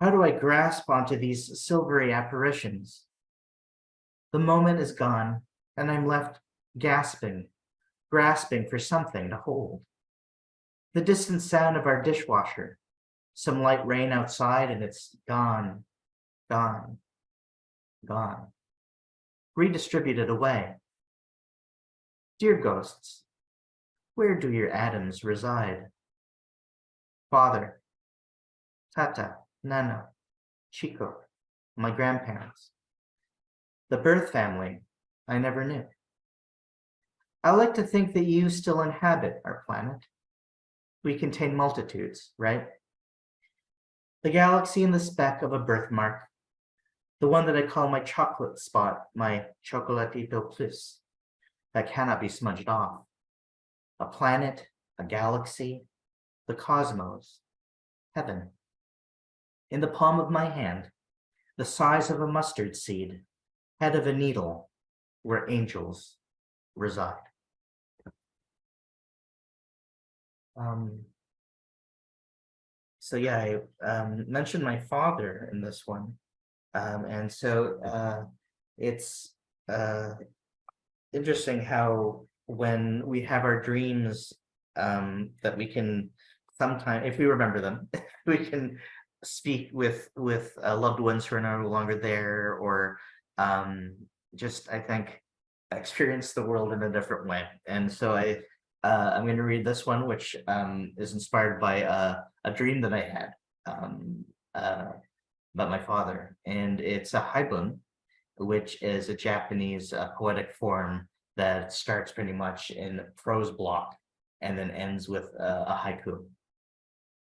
S3: How do I grasp onto these silvery apparitions? The moment is gone, and I'm left gasping, grasping for something to hold. The distant sound of our dishwasher, some light rain outside, and it's gone, gone, gone, redistributed away. Dear ghosts, where do your atoms reside? Father, Tata, Nana, Chico, my grandparents. The birth family I never knew. I like to think that you still inhabit our planet. We contain multitudes, right? The galaxy in the speck of a birthmark, the one that I call my chocolate spot, my chocolatito plus, that cannot be smudged off. A planet, a galaxy, the cosmos, heaven. In the palm of my hand, the size of a mustard seed, head of a needle, where angels reside. So yeah, I mentioned my father in this one. And so it's interesting how when we have our dreams, that we can sometimes, if we remember them, we can speak with loved ones who are no longer there, or just I think experience the world in a different way. And so I'm going to read this one, which is inspired by a dream that I had uh, about my father, and it's a haibun, which is a Japanese poetic form that starts pretty much in prose block and then ends with a haiku.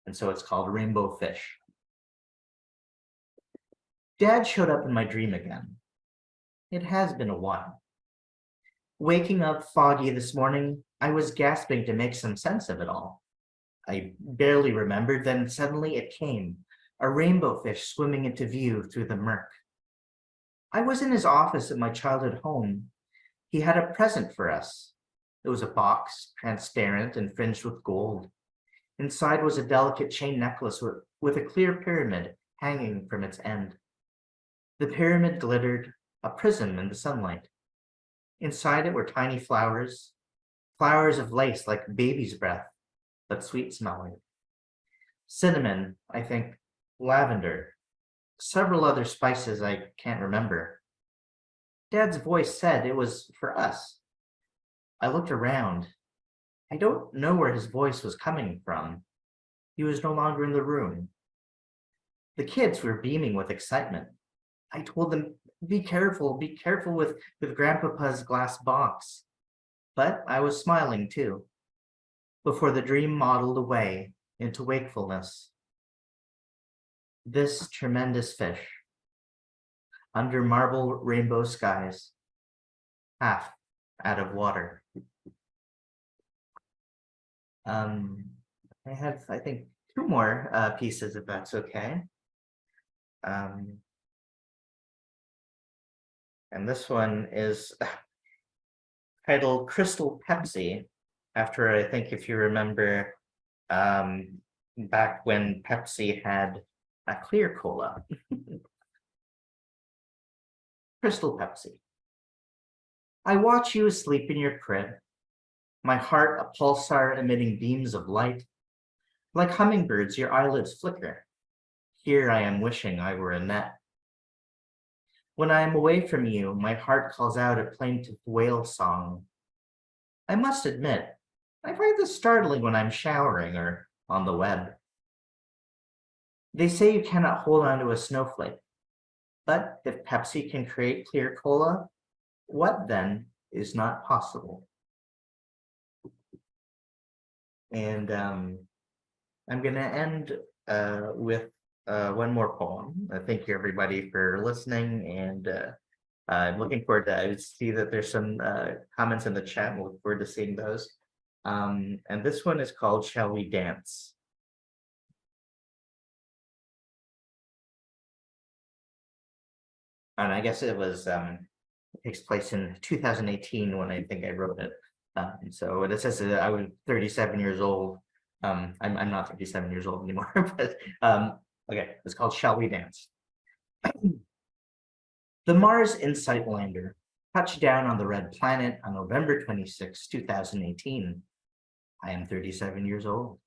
S3: And so it's called Rainbow Fish. Dad showed up in my dream again. It has been a while. Waking up foggy this morning, I was gasping to make some sense of it all. I barely remembered, then suddenly it came, a rainbow fish swimming into view through the murk. I was in his office at my childhood home. He had a present for us. It was a box, transparent and fringed with gold. Inside was a delicate chain necklace with a clear pyramid hanging from its end. The pyramid glittered, a prism in the sunlight. Inside it were tiny flowers, flowers of lace like baby's breath, but sweet smelling. Cinnamon, I think, lavender, several other spices I can't remember. Dad's voice said it was for us. I looked around. I don't know where his voice was coming from. He was no longer in the room. The kids were beaming with excitement. I told them, be careful with Grandpapa's glass box. But I was smiling too, before the dream modeled away into wakefulness. This tremendous fish, under marble rainbow skies, half out of water. I have, I think, two more pieces, if that's okay. And this one is titled Crystal Pepsi, after, I think, if you remember, back when Pepsi had a clear cola. Crystal Pepsi. I watch you asleep in your crib, my heart a pulsar emitting beams of light. Like hummingbirds, your eyelids flicker. Here I am wishing I were a net. When I am away from you, my heart calls out a plaintive whale song. I must admit, I find this startling when I'm showering or on the web. They say you cannot hold on to a snowflake, but if Pepsi can create clear cola, what then is not possible? And I'm going to end with one more poem. Thank you, everybody, for listening. And I'm looking forward to, I see that there's some comments in the chat. We'll look forward to seeing those. And this one is called Shall We Dance? And I guess it was, takes place in 2018 when I think I wrote it. So it says that I was 37 years old. I'm not 37 years old anymore, but okay, it's called Shall We Dance? The Mars Insight lander touched down on the red planet on November 26, 2018. I am 37 years old.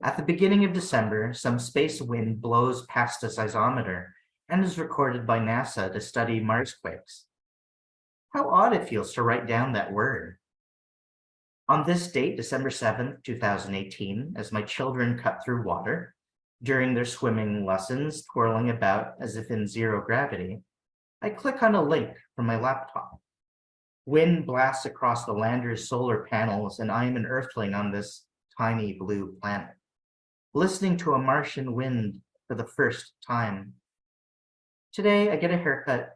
S3: At the beginning of December, some space wind blows past a seismometer and is recorded by NASA to study Marsquakes. How odd it feels to write down that word. On this date, December 7th, 2018, as my children cut through water, during their swimming lessons, twirling about as if in zero gravity, I click on a link from my laptop. Wind blasts across the lander's solar panels, and I am an earthling on this tiny blue planet, listening to a Martian wind for the first time. Today, I get a haircut,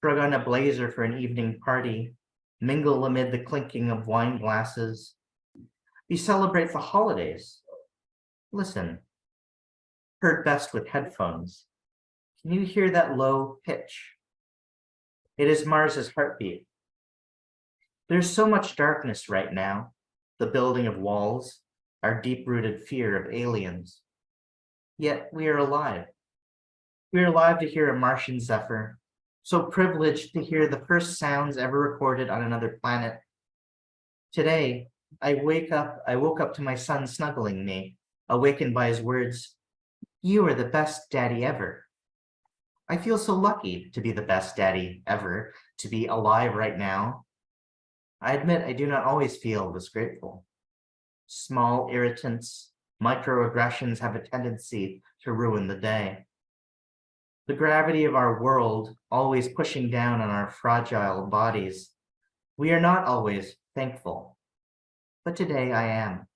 S3: shrug on a blazer for an evening party, mingle amid the clinking of wine glasses. We celebrate the holidays. Listen, heard best with headphones. Can you hear that low pitch? It is Mars's heartbeat. There's so much darkness right now. The building of walls, our deep-rooted fear of aliens. Yet we are alive. We are alive to hear a Martian zephyr, so privileged to hear the first sounds ever recorded on another planet. Today, I woke up to my son snuggling me, awakened by his words, "You are the best daddy ever." I feel so lucky to be the best daddy ever, to be alive right now. I admit I do not always feel this grateful. Small irritants, microaggressions have a tendency to ruin the day. The gravity of our world always pushing down on our fragile bodies. We are not always thankful. But today I am,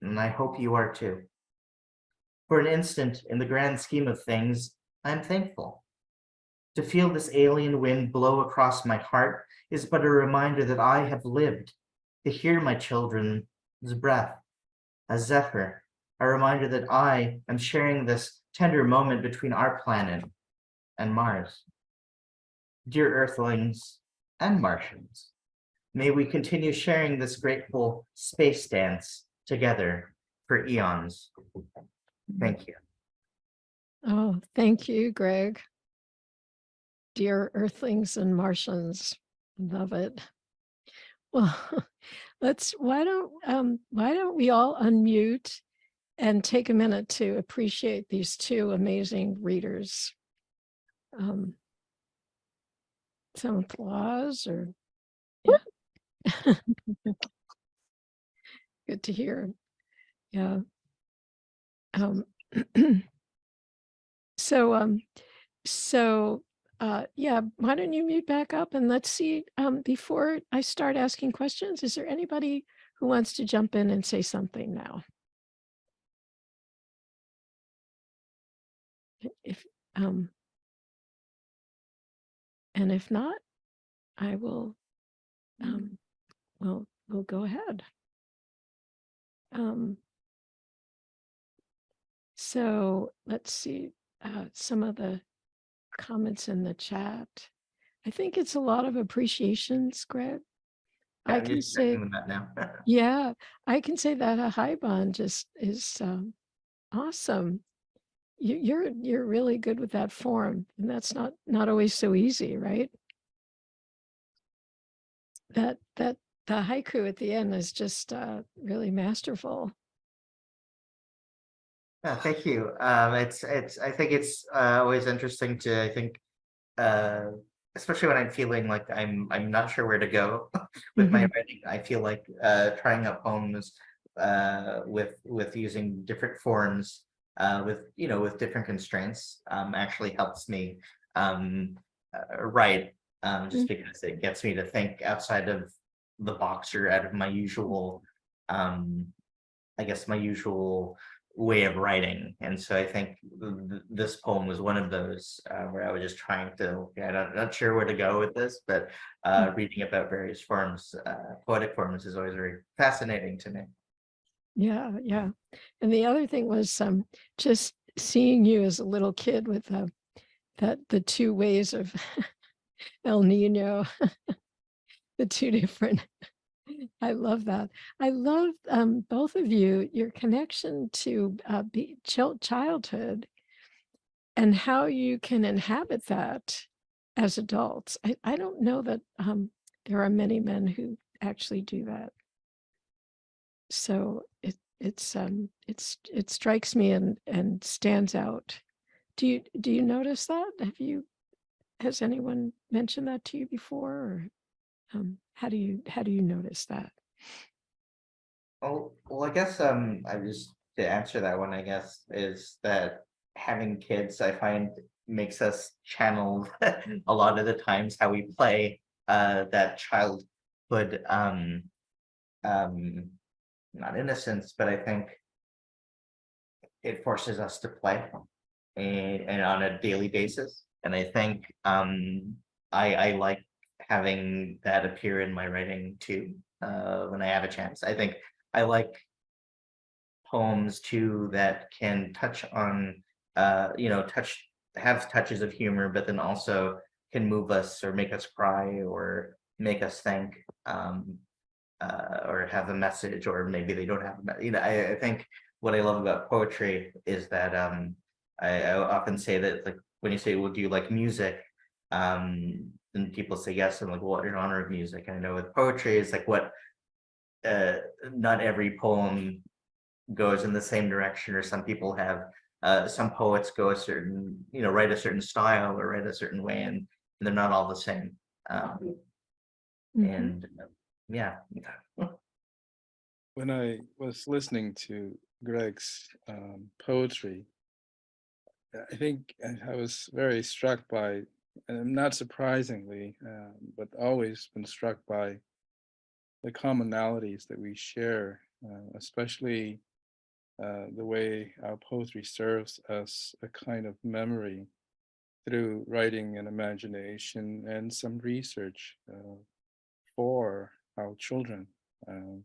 S3: and I hope you are too. For an instant, in the grand scheme of things, I am thankful. To feel this alien wind blow across my heart is but a reminder that I have lived, to hear my children's breath, a zephyr, a reminder that I am sharing this tender moment between our planet and Mars. Dear Earthlings and Martians, may we continue sharing this grateful space dance together for eons. Thank you.
S1: Oh, thank you, Greg. Dear Earthlings and Martians, love it. Well, why don't we all unmute and take a minute to appreciate these two amazing readers. Some applause or yeah. Good to hear. Yeah. Yeah, why don't you mute back up and let's see, before I start asking questions, is there anybody who wants to jump in and say something now? If, and if not, I will, we'll go ahead. So let's see, some of the comments in the chat. I think it's a lot of appreciations, Greg. I can say
S3: that now.
S1: yeah, I can say that a high bond just is awesome. You're really good with that form, and that's not always so easy, right? That the haiku at the end is just really masterful.
S3: Yeah, thank you. I think it's always interesting to, especially when I'm feeling like I'm not sure where to go with my writing. I feel like trying out poems with using different forms with different constraints actually helps me write just because it gets me to think outside of the box or out of my usual my usual way of writing. And so I think this poem was one of those where I was just trying to, not sure where to go with this, but reading about various forms, poetic forms is always very fascinating to me.
S1: Yeah. And the other thing was just seeing you as a little kid with the two ways of El Nino, the two different. I love that. I love both of you, your connection to childhood and how you can inhabit that as adults. I don't know that there are many men who actually do that. So it strikes me and stands out. Do you notice that? Has anyone mentioned that to you before? Or how do you notice that?
S3: Well, I guess I just to answer that one, I guess, is that having kids, I find makes us channel a lot of the times how we play that childhood not innocence, but I think it forces us to play and on a daily basis. And I think I like having that appear in my writing too, when I have a chance. I think I like poems too that can touch on have touches of humor, but then also can move us or make us cry or make us think, or have a message, or maybe they don't have I think what I love about poetry is that I often say that, like, when you say, well, do you like music? And people say yes, and like, what in honor of music? And I know with poetry, it's like what uh not every poem goes in the same direction, or some people have some poets go a certain, write a certain style or write a certain way, and they're not all the same.
S1: Mhm.
S3: And yeah.
S2: When I was listening to Greg's poetry, I think I was very struck by, and not surprisingly, but always been struck by the commonalities that we share, especially the way our poetry serves as a kind of memory through writing and imagination and some research for our children. Um,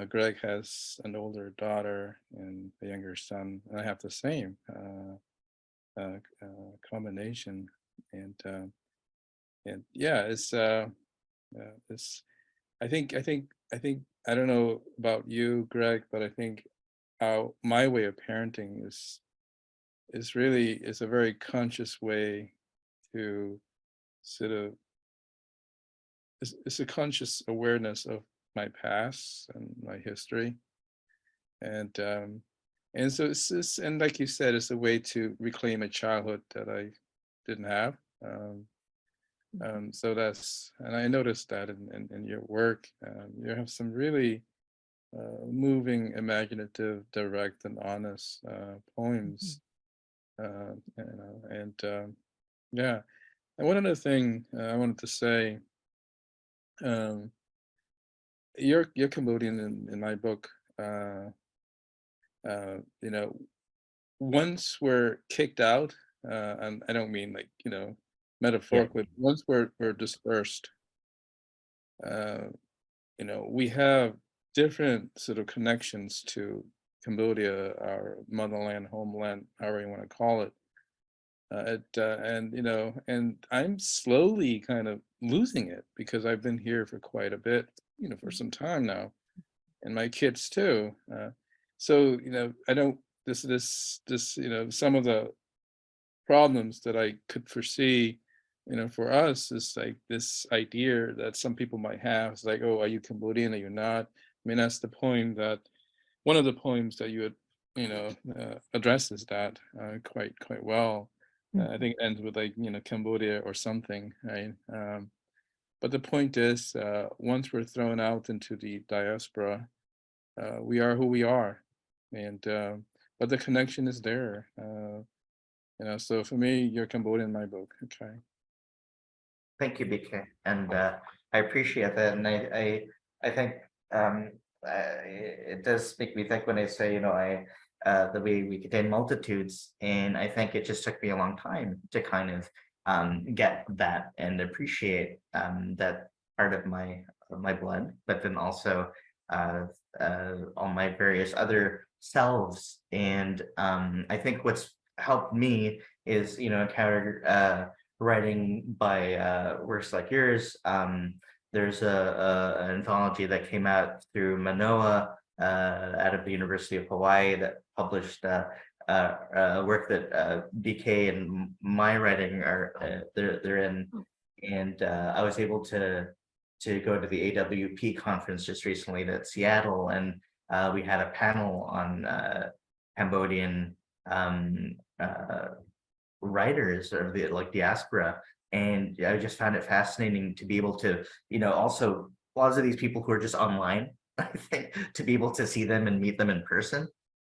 S2: Greg has an older daughter and a younger son, and I have the same combination. And yeah, it's. I don't know about you, Greg, but I think my way of parenting is a very conscious way to sort of it's a conscious awareness of my past and my history, and so it's just, and like you said, it's a way to reclaim a childhood that I didn't have. So that's, and I noticed that in your work, you have some really moving, imaginative, direct, and honest poems. And yeah, and one other thing I wanted to say, um, you're Cambodian in my book. You know, once we're kicked out, and I don't mean like,
S3: Yeah.
S2: metaphorically, once we're dispersed, uh, we have different sort of connections to Cambodia, our motherland, homeland, however you want to call it. And and I'm slowly kind of losing it because I've been here for quite a bit, for some time now, and my kids too. So I don't this some of the problems that I could foresee, for us is like this idea that some people might have. It's like, oh, are you Cambodian? Are you not? I mean, that's the poem that one of the poems that you had, addresses that quite well. I think it ends with like, Cambodia or something, right? But the point is, once we're thrown out into the diaspora, we are who we are, and but the connection is there. So for me, you're Cambodian in my book. Okay.
S3: Thank you, BK, and I appreciate that, and I think um, it does make me think when I say, I the way we contain multitudes, and I think it just took me a long time to kind of get that and appreciate that part of my blood, but then also uh, all my various other selves, and I think what's helped me is, encounter writing by works like yours. There's an anthology that came out through Manoa out of the University of Hawaii that published work that BK and my writing are they're in, and I was able to go to the AWP conference just recently at Seattle, and we had a panel on Cambodian writers or the like diaspora, and I just found it fascinating to be able to, also lots of these people who are just online, I think, to be able to see them and meet them in person,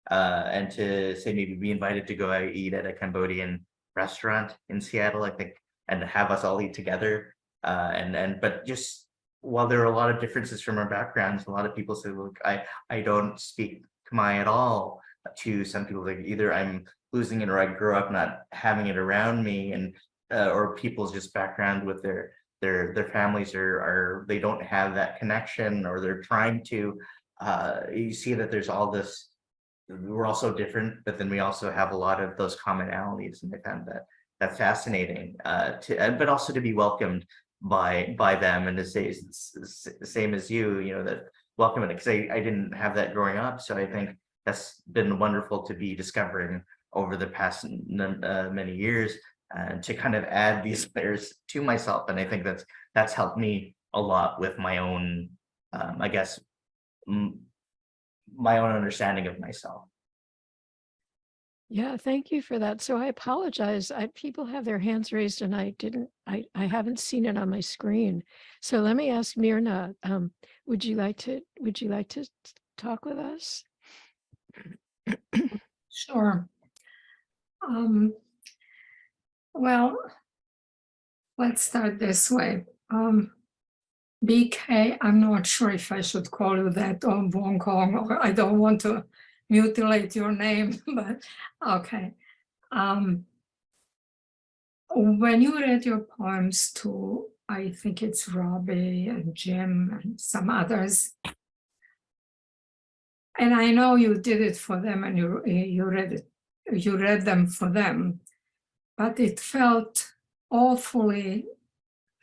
S3: and to say maybe be invited to go out eat at a Cambodian restaurant in Seattle, I think, and have us all eat together, and but just while there are a lot of differences from our backgrounds, a lot of people say, look, I don't speak Khmer at all. To some people, like, either I'm losing it or I grew up not having it around me, and or people's just background with their families are they don't have that connection, or they're trying to. You see that there's all this we're all so different, but then we also have a lot of those commonalities, and I found that fascinating. But also to be welcomed by them, and to say it's the same as you, that welcoming it, because I didn't have that growing up, so I think that's been wonderful to be discovering over the past many years, and to kind of add these layers to myself, and I think that's helped me a lot with my own, I guess, m- my own understanding of myself.
S1: Yeah, thank you for that. So I apologize. People have their hands raised and I haven't seen it on my screen. So let me ask Mirna, would you like to talk with us?
S4: Sure. Um, well, let's start this way. BK, I'm not sure if I should call you that, or Bunkong, or I don't want to mutilate your name, but okay. When you read your poems to, I think it's Robbie and Jim and some others, and I know you did it for them and you read them for them, but it felt awfully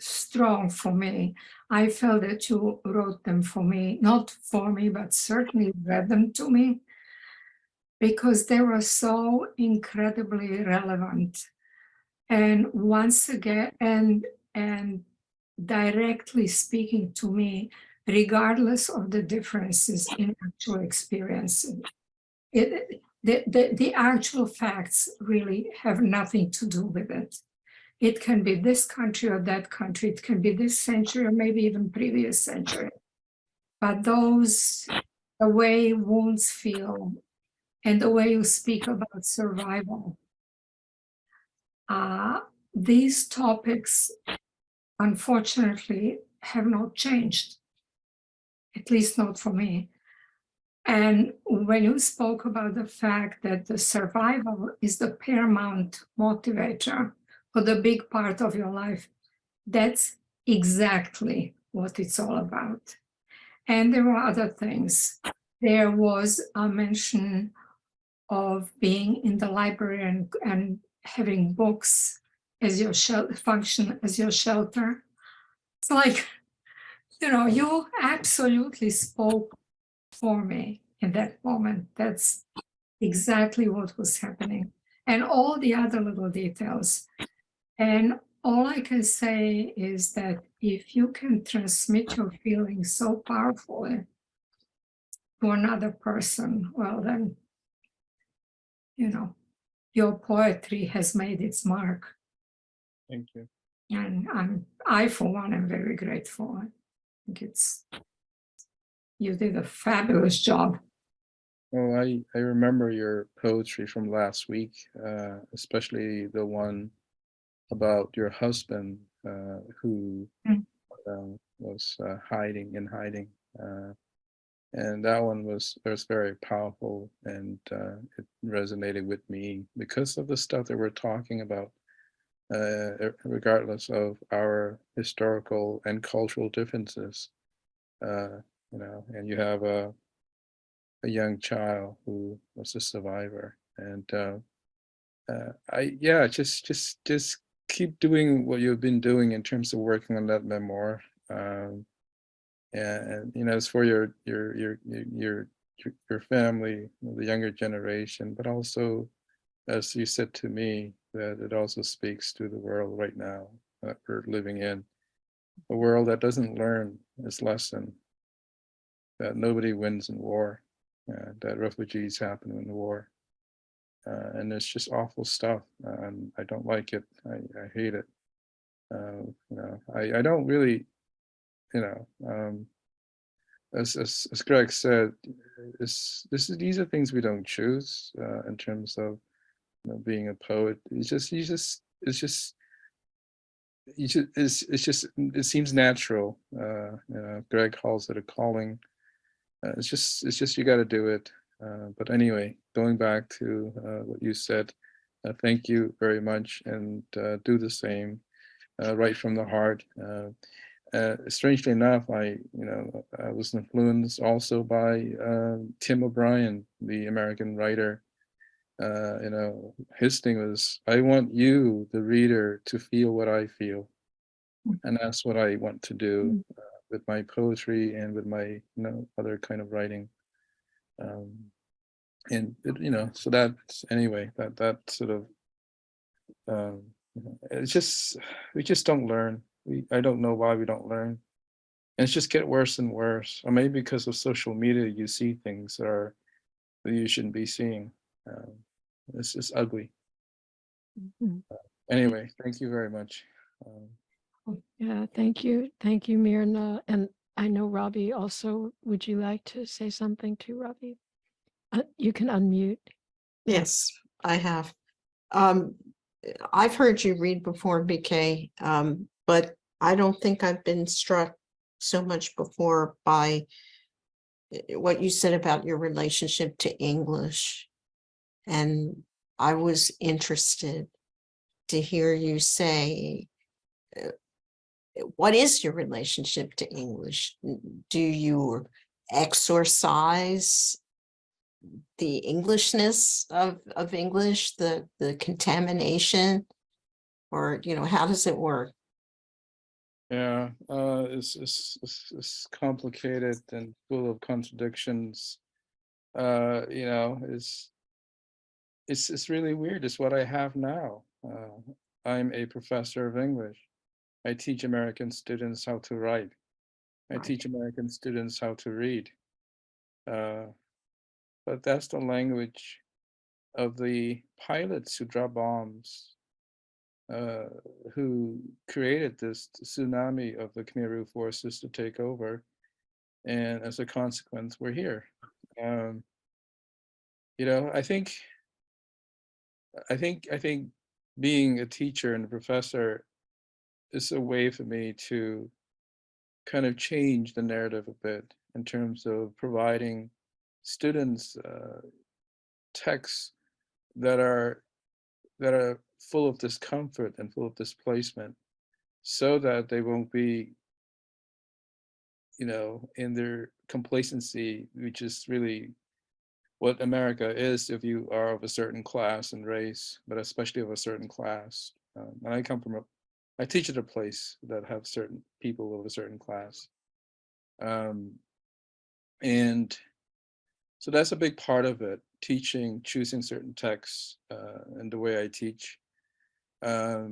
S4: strong for me. I felt that you wrote them for me, not for me, but certainly read them to me, because they were so incredibly relevant. And once again, and directly speaking to me, regardless of the differences in actual experience. The actual facts really have nothing to do with it. It can be this country or that country. It can be this century or maybe even previous century. But the way wounds feel and the way you speak about survival, these topics, unfortunately, have not changed, at least not for me. And when you spoke about the fact that the survival is the paramount motivator for the big part of your life, that's exactly what it's all about. And there were other things. There was a mention of being in the library and having books as your function as your shelter. It's like, you absolutely spoke for me in that moment. That's exactly what was happening. And all the other little details. And all I can say is that if you can transmit your feelings so powerfully to another person, well, then, your poetry has made its mark.
S2: Thank you.
S4: And I, for one, am very grateful. I think you did a fabulous job.
S2: Well, I remember your poetry from last week, especially the one about your husband who was hiding. And that one was very powerful, and it resonated with me because of the stuff that we're talking about, regardless of our historical and cultural differences. And you have a young child who was a survivor, and just keep doing what you've been doing in terms of working on that memoir. And it's for your family, the younger generation, but also, as you said to me, that it also speaks to the world right now that we're living in, a world that doesn't learn its lesson, that nobody wins in war, that refugees happen in war. And it's just awful stuff. I don't like it. I hate it. I don't really, as Greg said, these are things we don't choose in terms of being a poet. It seems natural. Greg calls it a calling. It's just you got to do it. But anyway, going back to what you said, thank you very much, and do the same, right from the heart. strangely enough, I was influenced also by Tim O'Brien, the American writer. His thing was, I want you, the reader, to feel what I feel, and that's what I want to do with my poetry and with my other kind of writing. And so that's anyway, that sort of it's just, we just don't learn. I don't know why we don't learn. And it's just get worse and worse. Or maybe because of social media, you see things that you shouldn't be seeing. It's just ugly. Anyway, thank you very much.
S1: Yeah, thank you. Thank you, Myrna. And I know Robbie also, would you like to say something to Robbie? You can unmute.
S5: Yes, I have. I've heard you read before, BK, but I don't think I've been struck so much before by what you said about your relationship to English. And I was interested to hear you say, what is your relationship to English? Do you exorcise the Englishness of English, the contamination, or how does it work?
S2: Yeah, it's complicated and full of contradictions. It's really weird. It's what I have now. I'm a professor of English. I teach American students how to write. I teach American students how to read. But that's the language of the pilots who drop bombs, who created this tsunami of the Khmer Rouge forces to take over. And as a consequence, we're here. I think being a teacher and a professor is a way for me to kind of change the narrative a bit in terms of providing students texts that are full of discomfort and full of displacement, so that they won't be in their complacency, which is really what America is if you are of a certain class and race, but especially of a certain class. And I teach at a place that have certain people of a certain class. And so that's a big part of it, teaching, choosing certain texts, and the way I teach. I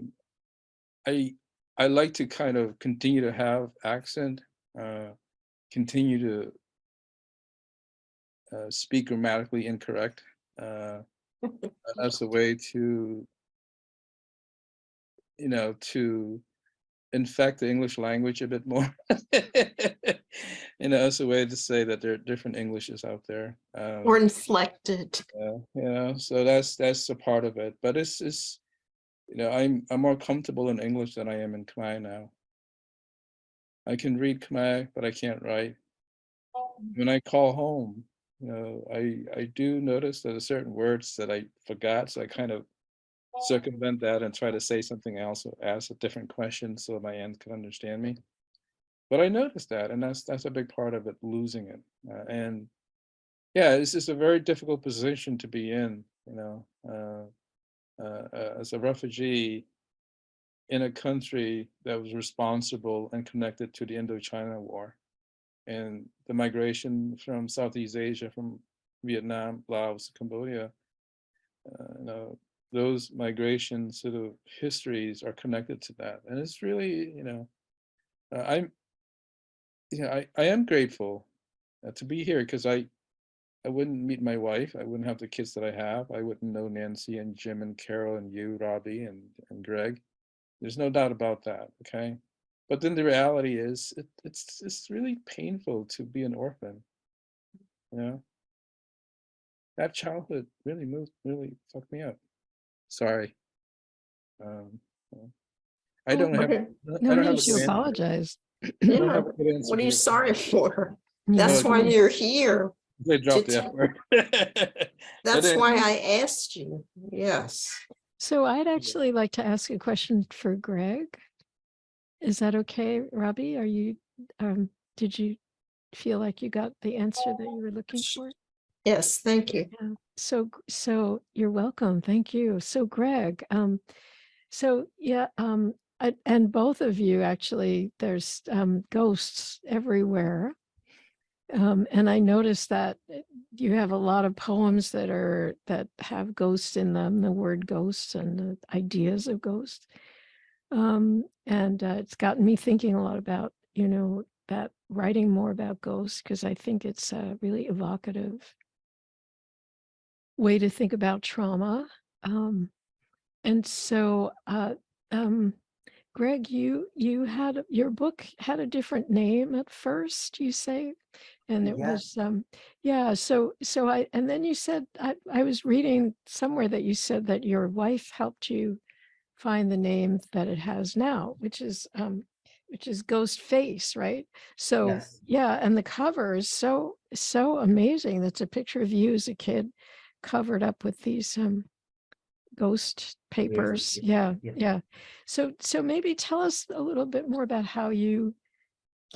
S2: like to kind of continue to have accent, continue to speak grammatically incorrect. That's a way to, to infect the English language a bit more. It's a way to say that there are different Englishes out there.
S5: Or inflected.
S2: So that's a part of it. But it's I'm more comfortable in English than I am in Khmer now. I can read Khmer, but I can't write. When I call home, I do notice that there are certain words that I forgot, so I kind of circumvent that and try to say something else or ask a different question so my aunt can understand me. But I noticed that, and that's a big part of it, losing it. And yeah, it's just a very difficult position to be in, as a refugee in a country that was responsible and connected to the Indochina War and the migration from Southeast Asia, from Vietnam, Laos, Cambodia. Those migration sort of histories are connected to that, and it's really, I am grateful to be here, because I wouldn't meet my wife, I wouldn't have the kids that I have, I wouldn't know Nancy and Jim and Carol and you, Robbie and Greg. There's no doubt about that. Okay, but then the reality is, it's really painful to be an orphan. That childhood really fucked me up. Sorry. I don't have.
S1: No
S2: I don't
S1: need
S2: have a
S1: to
S2: good answer.
S1: apologize.
S2: I don't have a good answer
S5: What are
S2: to
S5: you
S2: your
S5: sorry
S2: question.
S5: for?
S1: Yeah.
S5: That's why you're here.
S2: They dropped
S5: to
S2: the F word.
S5: That's why I asked you. Yes.
S1: So I'd actually like to ask a question for Greg. Is that okay, Robbie? Are you, did you feel like you got the answer that you were looking for?
S5: Yes, thank you.
S1: Yeah. So you're welcome. Thank you. So Greg, so yeah, and both of you actually, there's ghosts everywhere. And I noticed that you have a lot of poems that have ghosts in them, the word ghosts and the ideas of ghosts. And it's gotten me thinking a lot about, that writing more about ghosts, because I think it's a really evocative way to think about trauma. And so, Greg, you had your book had a different name at first, you say, and it
S3: Yeah.
S1: was yeah. So I and then you said I was reading somewhere that you said that your wife helped you find the name that it has now, which is Ghost Face, right? So
S3: Yes.
S1: yeah, and the cover is so amazing. That's a picture of you as a kid, covered up with these ghost papers.
S3: Yeah.
S1: Yeah,
S3: Yeah.
S1: yeah. So maybe tell us a little bit more about how you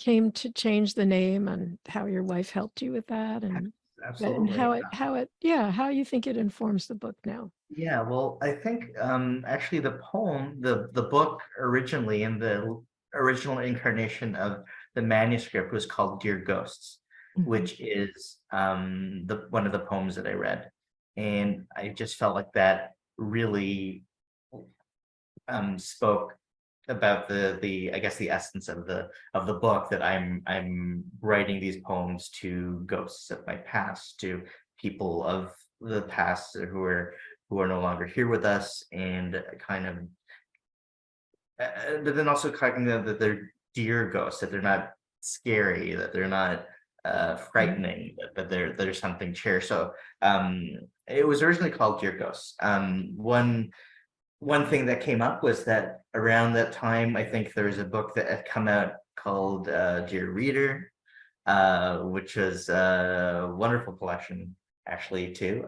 S1: came to change the name and how your wife helped you with that, and
S3: Absolutely.
S1: how you think it informs the book now.
S3: Yeah, well, I think actually the poem, the book originally in the original incarnation of the manuscript was called Dear Ghosts,
S1: Mhm.
S3: which is the one of the poems that I read. And I just felt like that really spoke about the I guess the essence of the book, that I'm writing these poems to ghosts of my past, to people of the past who are no longer here with us, and kind of but then also kind of that they're dear ghosts, that they're not scary, that they're not frightening, that there's something cherished. So it was originally called Dear Ghosts. One thing that came up was that around that time, I think there was a book that had come out called Dear Reader, which was a wonderful collection actually too.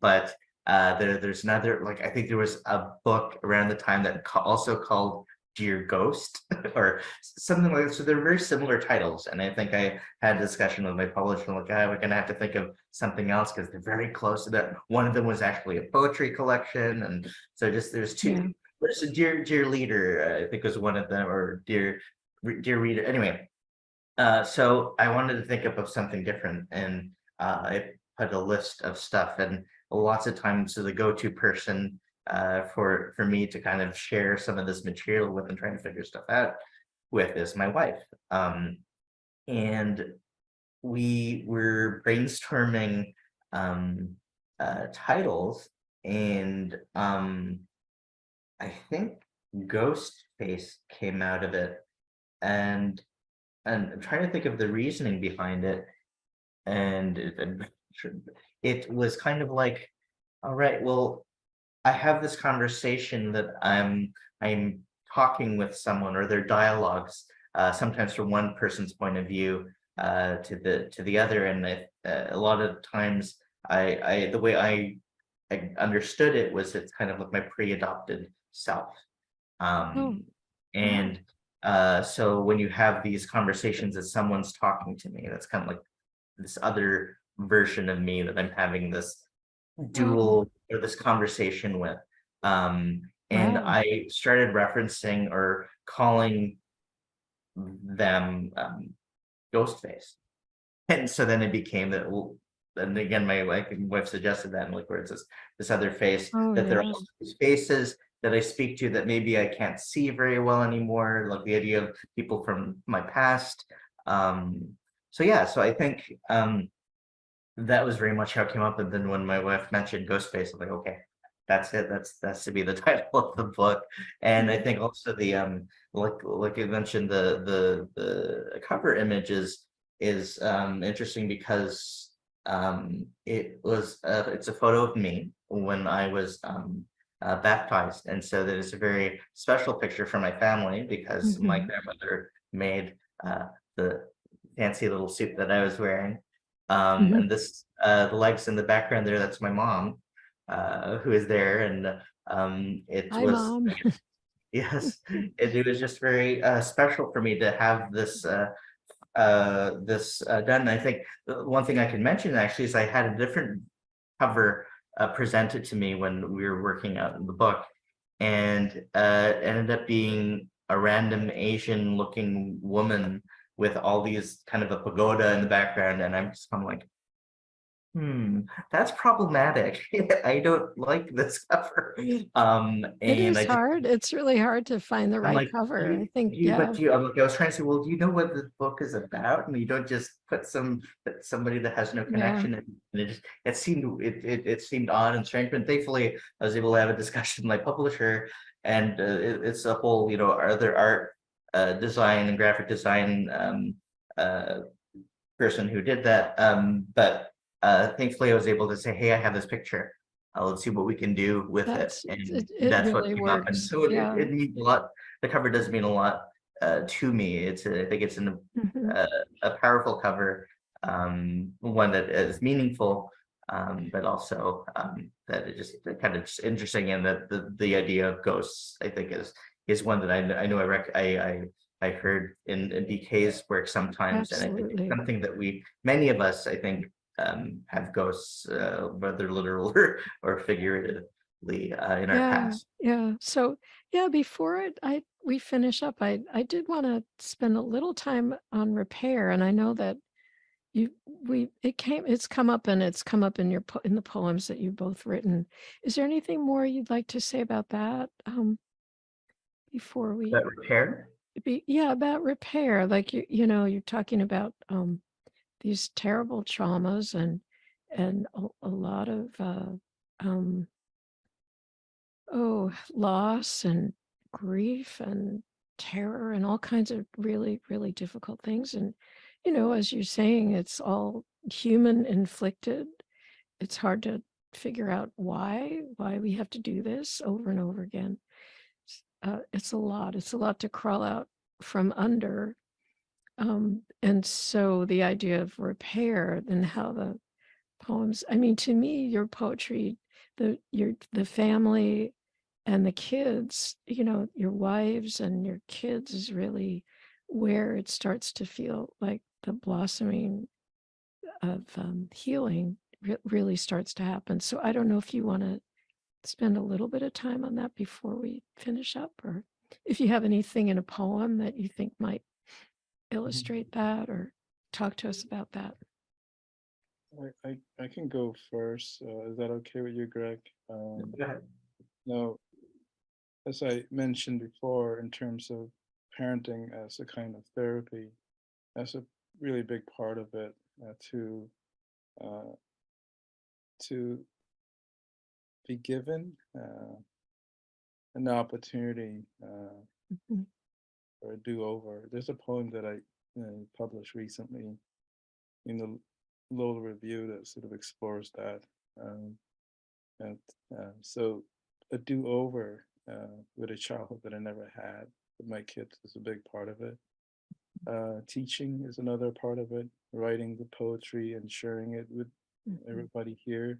S3: But there's another, like, I think there was a book around the time that also called Dear Ghost or something like that. So they're very similar titles. And I think I had a discussion with my publisher, like, we're gonna have to think of something else because they're very close to that. One of them was actually a poetry collection. And so just there's two.
S1: Yeah.
S3: There's a Dear Leader, I think was one of them, or Dear Reader. Anyway, so I wanted to think of something different, and I put a list of stuff, and lots of times, so the go-to person for me to kind of share some of this material with and trying to figure stuff out with is my wife. And we were brainstorming titles, and I think Ghost Face came out of it, and I'm trying to think of the reasoning behind it. And it was kind of like, all right, well, I have this conversation that I'm talking with someone, or their dialogues, sometimes from one person's point of view to the other. And a lot of times I the way I understood it was it's kind of like my pre-adopted self.
S1: Oh,
S3: And so when you have these conversations as someone's talking to me, that's kind of like this other version of me that I'm having this
S1: oh,
S3: dual, or this conversation with. And
S1: wow.
S3: I started referencing or calling them Ghostface. And so then it became that, well, and again, my wife suggested that, and like, where it's this other face,
S1: Oh,
S3: that there are
S1: yeah.
S3: also these faces that I speak to that maybe I can't see very well anymore, like the idea of people from my past. So yeah, so I think that was very much how it came up. And then when my wife mentioned Ghostface, I'm like, okay, that's it. That's to be the title of the book. And I think also the like you mentioned, the cover image is interesting because it's a photo of me when I was baptized. And so that is a very special picture for my family, because my
S1: Mhm.
S3: grandmother made the fancy little suit that I was wearing.
S1: Mhm.
S3: And this the legs in the background there, that's my mom, who is there. And it
S1: Hi,
S3: was,
S1: Mom.
S3: Yes, it was just very special for me to have this done. I think the one thing I can mention actually is I had a different cover presented to me when we were working out in the book, and ended up being a random Asian looking woman with all these kind of a pagoda in the background, and I'm just kind of like, that's problematic. I don't like this cover.
S1: It
S3: And
S1: is
S3: I just
S1: hard. It's really hard to find the
S3: I'm
S1: right
S3: like,
S1: cover. I think,
S3: but
S1: yeah,
S3: do you, I'm like, I was trying to say, well, do you know what the book is about? And you don't just put somebody that has no
S1: yeah,
S3: connection. And it seemed odd and strange. But thankfully, I was able to have a discussion with my publisher, and it's a whole, other art, design and graphic design uh, person who did that. But thankfully, I was able to say, hey, I have this picture. Let's see what we can do with it, and
S1: it
S3: that's what
S1: really
S3: came up. And
S1: works.
S3: so it,
S1: Yeah.
S3: it means a lot. The cover does mean a lot to me. I think it's
S1: Mhm.
S3: a powerful cover, one that is meaningful, but also that it just kind of just interesting, and that the idea of ghosts, I think, is one that I know I heard in BK's work sometimes, and I think it's
S1: Absolutely.
S3: something that many of us, I think, have ghosts, whether literal or figuratively, in our
S1: Yeah,
S3: past.
S1: yeah. So, yeah, before we finish up, I did want to spend a little time on repair, and I know that you we it's come up, and it's come up in in the poems that you've both written. Is there anything more you'd like to say about that before we
S3: That repair.
S1: yeah, about repair? Like you're talking about these terrible traumas and a lot of um loss and grief and terror and all kinds of really, really difficult things. And, as you're saying, it's all human inflicted. It's hard to figure out why we have to do this over and over again. It's a lot. It's a lot to crawl out from under. And so the idea of repair and how the poems, I mean, to me, your poetry, the family and the kids, your wives and your kids is really where it starts to feel like the blossoming of healing really starts to happen. So I don't know if you want to spend a little bit of time on that before we finish up, or if you have anything in a poem that you think might illustrate that, or talk to us about that.
S2: I can go first. Is that okay with you, Greg?
S3: Go ahead.
S2: No, as I mentioned before, in terms of parenting as a kind of therapy, that's a really big part of it, uh, to be given an opportunity
S1: Mhm.
S2: or a do-over. There's a poem that I published recently in the little review that sort of explores that. Um, and so a do-over with a childhood that I never had with my kids is a big part of it. Teaching is another part of it. Writing the poetry and sharing it with
S1: Mhm.
S2: everybody here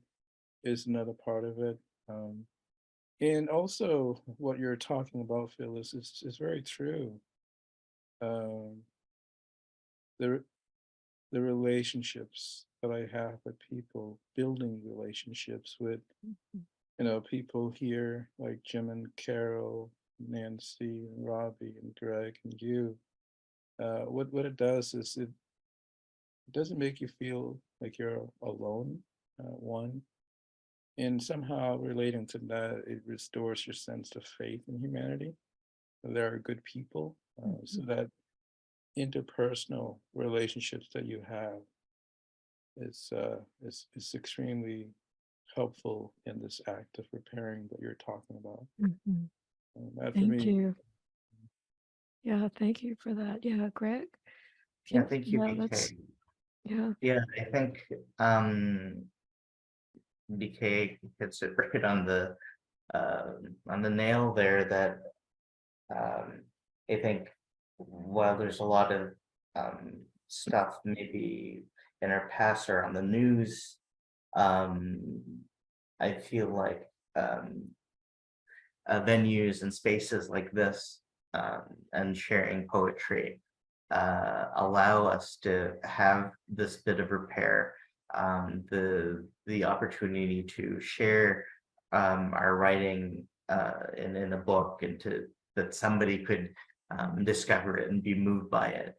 S2: is another part of it. And also, what you're talking about, Phyllis, is very true. Um, the the relationships that I have with people, building relationships with, people here like Jim and Carol, Nancy and Robbie and Greg and you. What it does is it doesn't make you feel like you're alone. One, and somehow relating to that, it restores your sense of faith in humanity. There are good people, so that interpersonal relationships that you have is extremely helpful in this act of repairing that you're talking about.
S1: Mhm.
S2: That for
S1: Thank
S2: me.
S1: you. Yeah, thank you for that. Yeah, Greg.
S3: Yeah, thank you,
S1: Yeah, that's
S3: BK.
S1: yeah.
S3: Yeah, I think BK hits it right on the nail there, that um, I think while there's a lot of stuff maybe in our past or on the news, um, I feel like venues and spaces like this, and sharing poetry allow us to have this bit of repair, the opportunity to share our writing in a book, and to that somebody could discover it and be moved by it.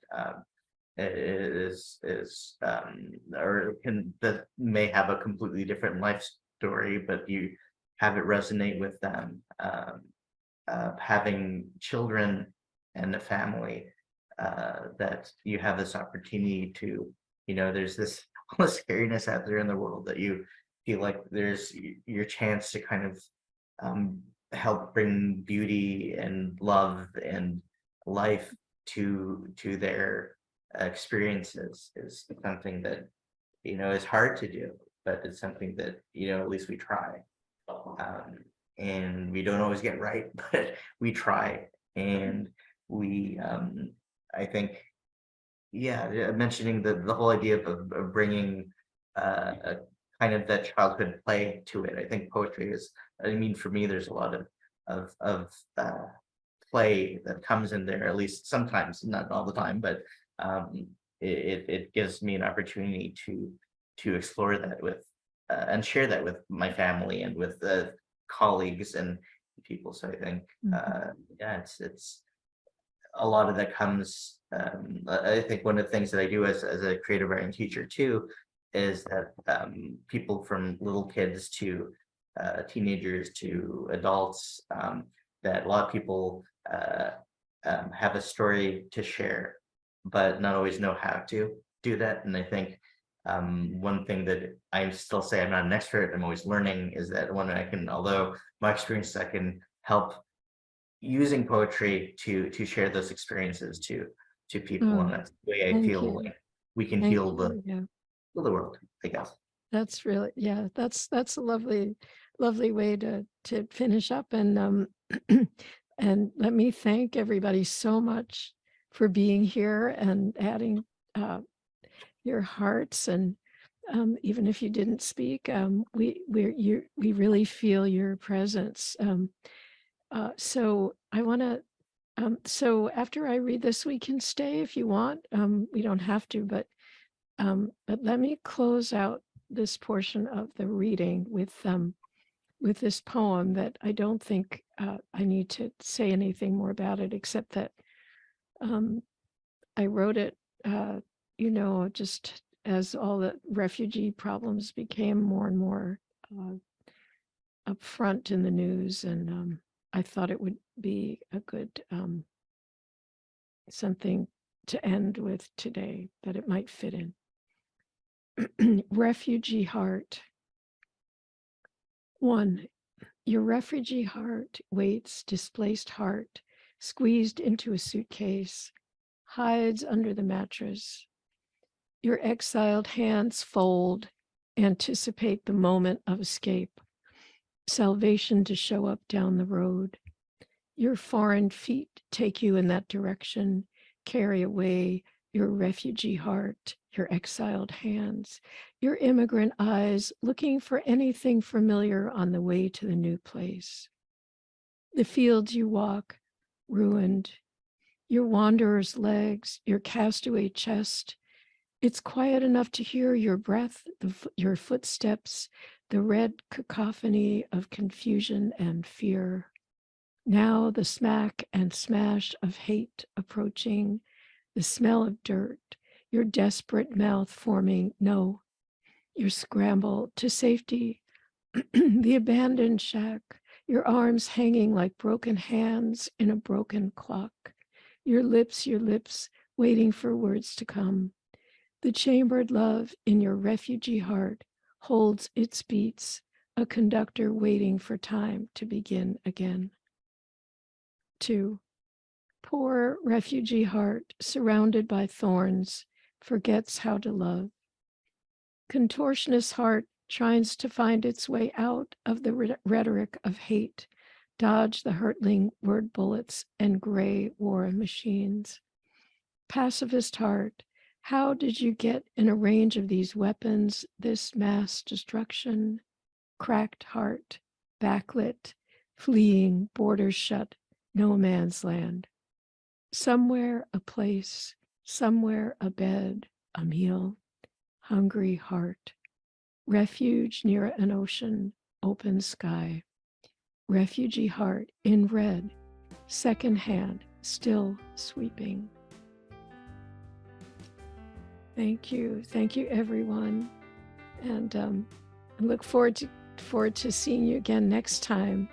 S3: Or can that may have a completely different life story, but you have it resonate with them. Having children and a family, that you have this opportunity to, there's this all this scariness out there in the world, that you feel like there's your chance to kind of help bring beauty and love and life to their experiences, is something that is hard to do, but it's something that at least we try. And we don't always get right, but we try. And we I think, yeah, mentioning the whole idea of bringing a kind of that childhood play to it. I think poetry is, I mean, for me, there's a lot of play that comes in there, at least sometimes, not all the time, but it gives me an opportunity to explore that with and share that with my family and with the colleagues and people. So I think, yeah, it's a lot of that comes. I think one of the things that I do as a creative writing teacher too is that people from little kids to teenagers to adults, that a lot of people have a story to share, but not always know how to do that. And I think one thing that I still say I'm not an expert, I'm always learning, is that when I can, although my experience, I can help using poetry to share those experiences to people. And that's the way I
S1: Thank
S3: feel
S1: you.
S3: like we can
S1: Thank
S3: heal
S1: you. Yeah,
S3: the world, I guess.
S1: that's really, yeah, that's a lovely way to finish up. And and let me thank everybody so much for being here and adding your hearts. And even if you didn't speak, we really feel your presence. So I want to. So after I read this, we can stay if you want. We don't have to, but let me close out this portion of the reading with this poem that I don't think I need to say anything more about it, except that I wrote it, just as all the refugee problems became more and more up front in the news. And I thought it would be a good something to end with today, that it might fit in. Refugee heart. 1. Your refugee heart waits, displaced heart, squeezed into a suitcase, hides under the mattress. Your exiled hands fold, anticipate the moment of escape, salvation to show up down the road. Your foreign feet take you in that direction, carry away your refugee heart, your exiled hands, your immigrant eyes looking for anything familiar on the way to the new place. The fields you walk, ruined, your wanderer's legs, your castaway chest. It's quiet enough to hear your breath, your footsteps, the red cacophony of confusion and fear. Now the smack and smash of hate approaching, the smell of dirt, your desperate mouth forming no, your scramble to safety, the abandoned shack, your arms hanging like broken hands in a broken clock, your lips, waiting for words to come. The chambered love in your refugee heart holds its beats, a conductor waiting for time to begin again. 2. Poor refugee heart, surrounded by thorns, forgets how to love. Contortionist heart tries to find its way out of the rhetoric of hate, dodge the hurtling word bullets and gray war machines. Pacifist heart, how did you get in a range of these weapons, this mass destruction? Cracked heart, backlit, fleeing, borders shut, no man's land. Somewhere a place, somewhere a bed, a meal, hungry heart, refuge near an ocean, open sky, refugee heart in red, second hand, still sweeping. Thank you everyone, and I look forward to seeing you again next time.